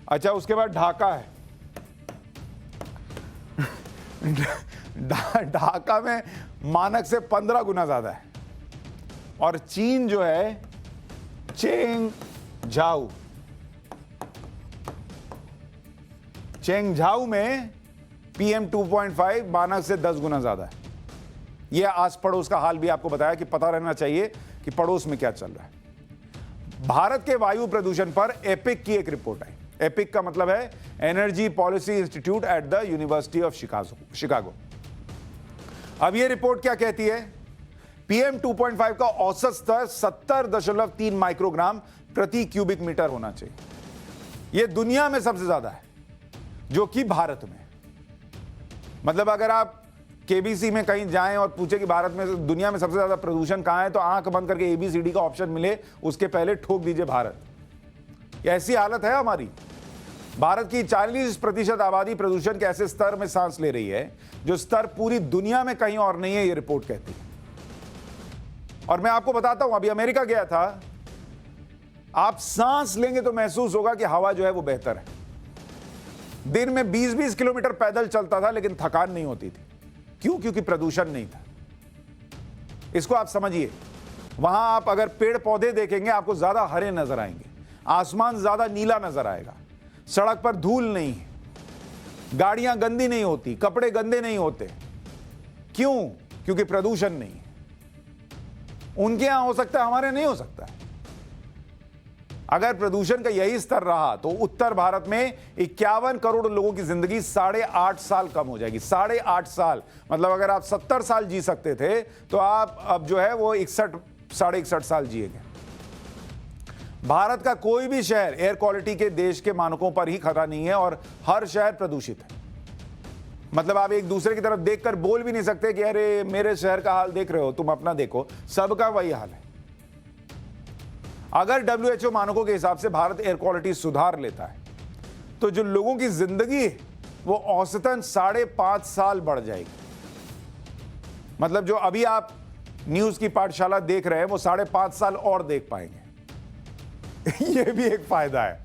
अच्छा, उसके बाद ढाका है। ढाका में मानक से 15 गुना ज्यादा है। और चीन जो है चेंगझाऊ में PM 2.5 मानक से 10 गुना ज्यादा है। यह आस पड़ोस का हाल भी आपको बताया कि पता रहना चाहिए कि पड़ोस में क्या चल रहा है। भारत के वायु प्रदूषण पर एपिक की एक रिपोर्ट आई। एपिक का मतलब है energy policy institute at the university of Chicago. अब यह रिपोर्ट क्या कहती है? PM 2.5 का औसत स्तर 70.3 माइक्रोग्राम प्रति क्यूबिक मीटर होना चाहिए। यह दुनिया में सबसे ज्यादा है, जो कि भारत में। मतलब अगर आप केबीसी में कहीं जाएं और पूछे कि भारत में दुनिया में सबसे ज्यादा प्रदूषण कहां है, तो आंख बंद करके ABCD का ऑप्शन मिले, उसके पहले ठोक दीजिए भारत। ऐसी हालत है हमारी। भारत की 40% आबादी प्रदूषण के ऐसे स्तर में सांस ले रही है जो स्तर पूरी दुनिया में कहीं और नहीं है, यह रिपोर्ट कहती है। और मैं आपको बताता हूं, अभी अमेरिका गया था, आप सांस लेंगे तो महसूस होगा कि हवा जो है वो बेहतर है। दिन में 20-20 किलोमीटर पैदल चलता था, लेकिन थकान नहीं होती थी। क्यों? क्योंकि प्रदूषण नहीं था। इसको आप समझिए। वहां आप अगर पेड़ पौधे देखेंगे, आपको ज्यादा हरे नजर आएंगे, आसमान ज्यादा नीला नजर आएगा, सड़क पर धूल नहीं है, गाड़ियां गंदी नहीं होती, कपड़े गंदे नहीं होते। क्यों? क्योंकि प्रदूषण नहीं है। उनके यहां हो सकता है, हमारे नहीं हो सकता। अगर प्रदूषण का यही स्तर रहा तो उत्तर भारत में 51 करोड़ लोगों की जिंदगी 8.5 साल कम हो जाएगी। 8.5 साल मतलब अगर आप 70 साल जी सकते थे, तो आप अब जो है वो 61 साल जिएंगे। भारत का कोई भी शहर एयर क्वालिटी के देश के मानकों पर ही खरा नहीं है, और हर शहर प्रदूषित है। मतलब आप एक दूसरे की तरफ देखकर बोल भी नहीं सकते कि अरे मेरे शहर का हाल देख रहे हो, तुम अपना देखो। सबका वही हाल है। अगर WHO मानकों के हिसाब से भारत एयर क्वालिटी सुधार लेता है, तो जो लोगों की जिंदगी है वो औसतन 5.5 साल बढ़ जाएगी। मतलब जो अभी आप न्यूज की पाठशाला देख रहे हैं, वो 5.5 साल और देख पाएंगे। ये भी एक फायदा है,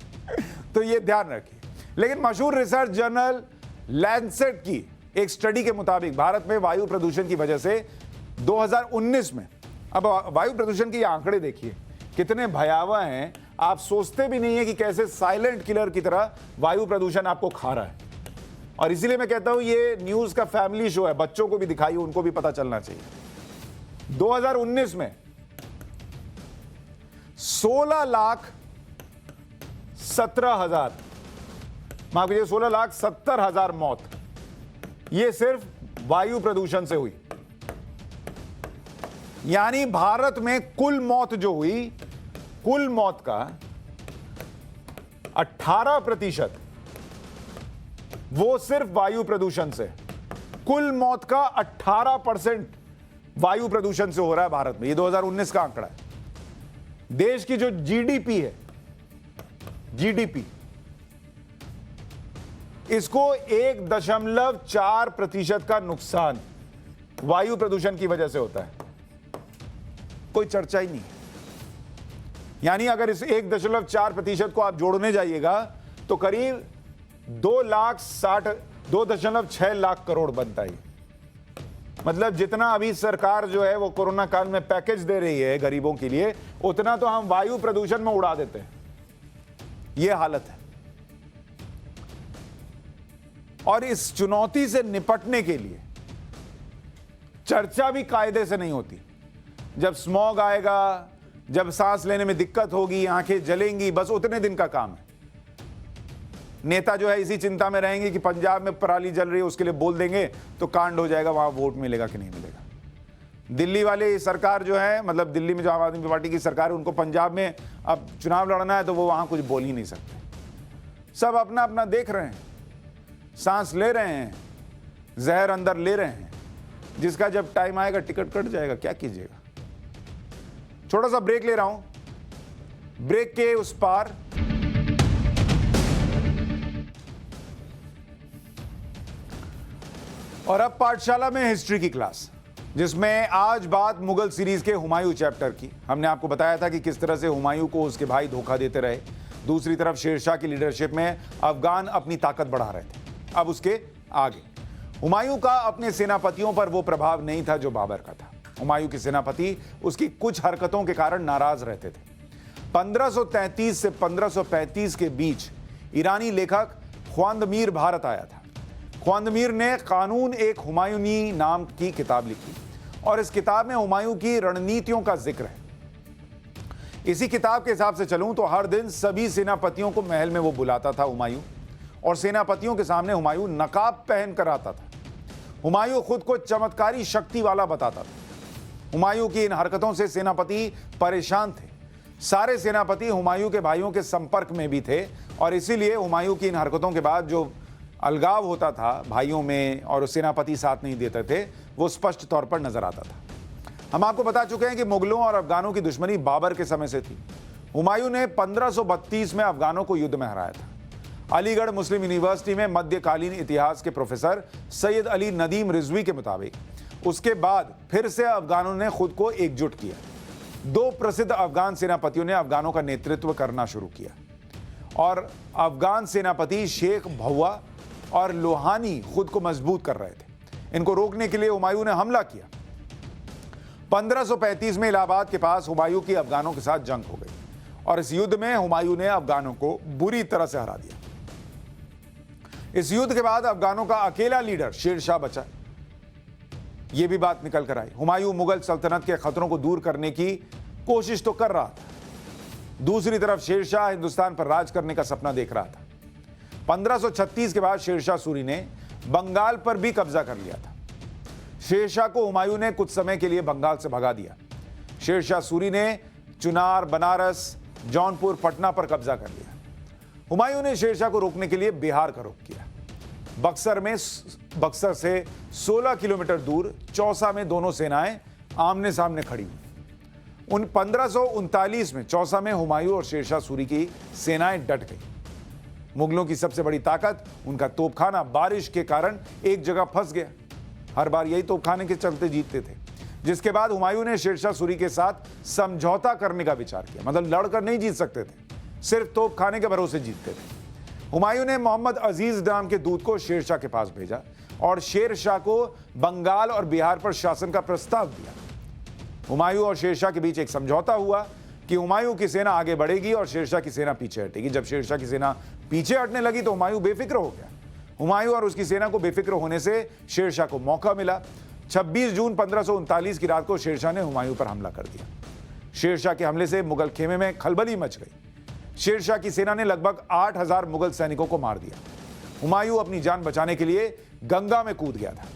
तो ये ध्यान रखिए। लेकिन मशहूर रिसर्च जर्नल लैंसेट की एक स्टडी के मुताबिक भारत में वायु प्रदूषण की वजह से 2019 में, अब वायु प्रदूषण के आंकड़े देखिए कितने भयावह हैं। आप सोचते भी नहीं है कि कैसे साइलेंट किलर की तरह वायु प्रदूषण आपको खा रहा है। और इसीलिए मैं कहता हूं ये न्यूज का फैमिली शो है, बच्चों को भी दिखाइए, उनको भी पता चलना चाहिए। 2019 में 16,17,000, माफ कीजिए 16,70,000 मौत, ये सिर्फ वायु प्रदूषण से हुई। यानी भारत में कुल मौत जो हुई, कुल मौत का 18% वो सिर्फ वायु प्रदूषण से। कुल मौत का 18% वायु प्रदूषण से हो रहा है भारत में। ये 2019 का आंकड़ा है। देश की जो GDP है, GDP, इसको 1.4% का नुकसान वायु प्रदूषण की वजह से होता है। कोई चर्चा ही नहीं। यानी अगर इस 1.4% को आप जोड़ने जाइएगा तो करीब 2.6 लाख करोड़ बनता है। मतलब जितना अभी सरकार जो है वो कोरोना काल में पैकेज दे रही है गरीबों के लिए, उतना तो हम वायु प्रदूषण में उड़ा देते हैं। यह हालत है। और इस चुनौती से निपटने के लिए चर्चा भी कायदे से नहीं होती। जब स्मॉग आएगा, जब सांस लेने में दिक्कत होगी, आंखें जलेंगी, बस उतने दिन का काम है। नेता जो है इसी चिंता में रहेंगे कि पंजाब में पराली जल रही है, उसके लिए बोल देंगे तो कांड हो जाएगा, वहां वोट मिलेगा कि नहीं मिलेगा। दिल्ली वाले सरकार जो है, मतलब दिल्ली में जो आम आदमी पार्टी की सरकार है, उनको पंजाब में अब चुनाव लड़ना है तो वो वहां कुछ बोल ही नहीं सकते। सब अपना अपना देख रहे हैं, सांस ले रहे हैं, जहर अंदर ले रहे हैं। जिसका जब टाइम आएगा टिकट कट जाएगा, क्या कीजिएगा। छोटा सा ब्रेक ले रहा हूं। ब्रेक के उस पार और अब पाठशाला में हिस्ट्री की क्लास, जिसमें आज बात मुगल सीरीज के हुमायूं चैप्टर की। हमने आपको बताया था कि किस तरह से हुमायूं को उसके भाई धोखा देते रहे। दूसरी तरफ शेरशाह की लीडरशिप में अफगान अपनी ताकत बढ़ा रहे थे। अब उसके आगे हुमायूं का अपने सेनापतियों पर वो प्रभाव नहीं था जो बाबर का था। हुमायूं के सेनापति उसकी कुछ हरकतों के कारण नाराज रहते थे। 1533 से 1535 के बीच ईरानी लेखक ख्वांदमीर भारत आया था। ख्वांदमीर ने कानून एक हुमायूनी नाम की किताब लिखी और इस किताब में हुमायूं की रणनीतियों का जिक्र है। इसी किताब के हिसाब से चलूं तो हर दिन सभी सेनापतियों को महल में वो बुलाता था हुमायूं, और सेनापतियों के सामने हुमायूं नकाब पहन कर आता था। हुमायूं खुद को चमत्कारी शक्ति वाला बताता था। हुमायूं की इन हरकतों से सेनापति परेशान थे। सारे सेनापति हुमायूं के भाइयों के संपर्क में भी थे, और इसीलिए हुमायूं की इन हरकतों के बाद जो अलगाव होता था भाइयों में और सेनापति साथ नहीं देते थे, वो स्पष्ट तौर पर नजर आता था। हम आपको बता चुके हैं कि मुगलों और अफगानों की दुश्मनी बाबर के समय से थी। हुमायूं ने 1532 में अफगानों को युद्ध में हराया था। अलीगढ़ मुस्लिम यूनिवर्सिटी में मध्यकालीन इतिहास के प्रोफेसर सैयद अली नदीम रिजवी के मुताबिक उसके बाद फिर से अफगानों ने खुद को एकजुट किया। 2 प्रसिद्ध अफगान सेनापतियों ने अफगानों का नेतृत्व करना शुरू किया, और अफगान सेनापति शेख भौवा और लोहानी खुद को मजबूत कर रहे थे। इनको रोकने के लिए हुमायूं ने हमला किया। 1535 में इलाहाबाद के पास हुमायूं की अफगानों के साथ जंग हो गई, और इस युद्ध में हुमायूं ने अफगानों को बुरी तरह से हरा दिया। इस युद्ध के बाद अफगानों का अकेला लीडर शेरशाह बचा। यह भी बात निकल कर आई। हुमायूं मुगल सल्तनत के खतरों को दूर करने की कोशिश तो कर रहा था, दूसरी तरफ शेरशाह हिंदुस्तान पर राज करने का सपना देख रहा था। 1536 के बाद शेरशाह सूरी ने बंगाल पर भी कब्जा कर लिया था। शेरशाह को हुमायूं ने कुछ समय के लिए बंगाल से भगा दिया। शेरशाह सूरी ने चुनार, बनारस, जौनपुर, पटना पर कब्जा कर लिया। हुमायूं ने शेरशाह को रोकने के लिए बिहार का रुख किया। बक्सर से 16 किलोमीटर दूर चौसा में दोनों सेनाएं आमने सामने खड़ी हुई। 1539 में चौसा में हुमायूं और शेरशाह सूरी की सेनाएं डट गई। मुगलों की सबसे बड़ी ताकत उनका तोपखाना बारिश के कारण एक जगह फंस गया। हर बार यही तोपखाने के चलते जीतते थे, जिसके बाद हुमायूं ने शेरशाह सूरी के साथ समझौता करने का विचार किया। मतलब लड़कर नहीं जीत सकते थे, सिर्फ तोपखाने के भरोसे जीतते थे। हुमायूं ने मोहम्मद अजीज नाम के दूत को शेरशाह के पास भेजा और शेरशाह को बंगाल और बिहार पर शासन का प्रस्ताव दिया। हुमायूं और शेरशाह के बीच एक समझौता हुआ कि हुमायूं की सेना आगे बढ़ेगी और शेरशाह की सेना पीछे हटेगी। जब शेरशाह की सेना पीछे हटने लगी तो हुमायूं बेफिक्र हो गया। हुमायूं और उसकी सेना को बेफिक्र होने से शेरशाह को मौका मिला। 26 जून 1539 की रात को शेरशाह ने हुमायूं पर हमला कर दिया। शेरशाह के हमले से मुगल खेमे में खलबली मच गई। शेरशाह की सेना ने लगभग 8000 मुगल सैनिकों को मार दिया। हुमायूं अपनी जान बचाने के लिए गंगा में कूद गया था।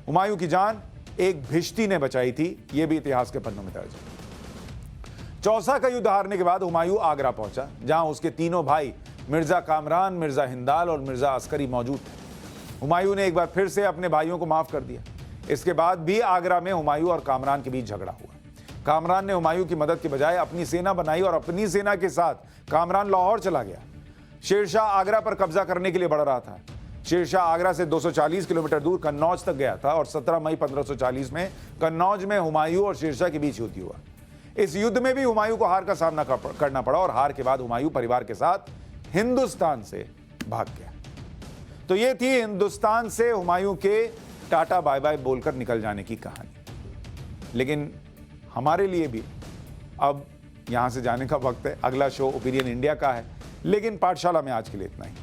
हुमायूं की जान एक भिश्ती ने बचाई थी, यह भी इतिहास के पन्नों में दर्ज है। चौसा का युद्ध हारने के बाद हुमायूं आगरा पहुंचा, जहां उसके तीनों भाई मिर्जा कामरान, मिर्जा हिंदाल और मिर्जा अस्करी मौजूद थे। हुमायूं ने एक बार फिर से अपने भाइयों को माफ कर दिया। इसके बाद भी आगरा में हुमायूं और कामरान के बीच झगड़ा हुआ। कामरान ने हुमायूं की मदद के बजाय अपनी सेना बनाई और अपनी सेना के साथ कामरान लाहौर चला गया। शेरशाह आगरा पर कब्जा करने के लिए बढ़ रहा था। शेरशाह आगरा से 240 किलोमीटर दूर कन्नौज तक गया था और 17 मई 1540 में कन्नौज में हुमायूं और शेरशाह के बीच युद्ध हुआ। इस युद्ध में भी हुमायूं को हार का सामना करना पड़ा और हार के बाद हुमायूं परिवार के साथ हिंदुस्तान से भाग गया। तो ये थी हिंदुस्तान से हुमायूं के टाटा बाय बाय बोलकर निकल जाने की कहानी। लेकिन हमारे लिए भी अब यहां से जाने का वक्त है। अगला शो ओपिनियन इंडिया का है, लेकिन पाठशाला में आज के लिए इतना ही।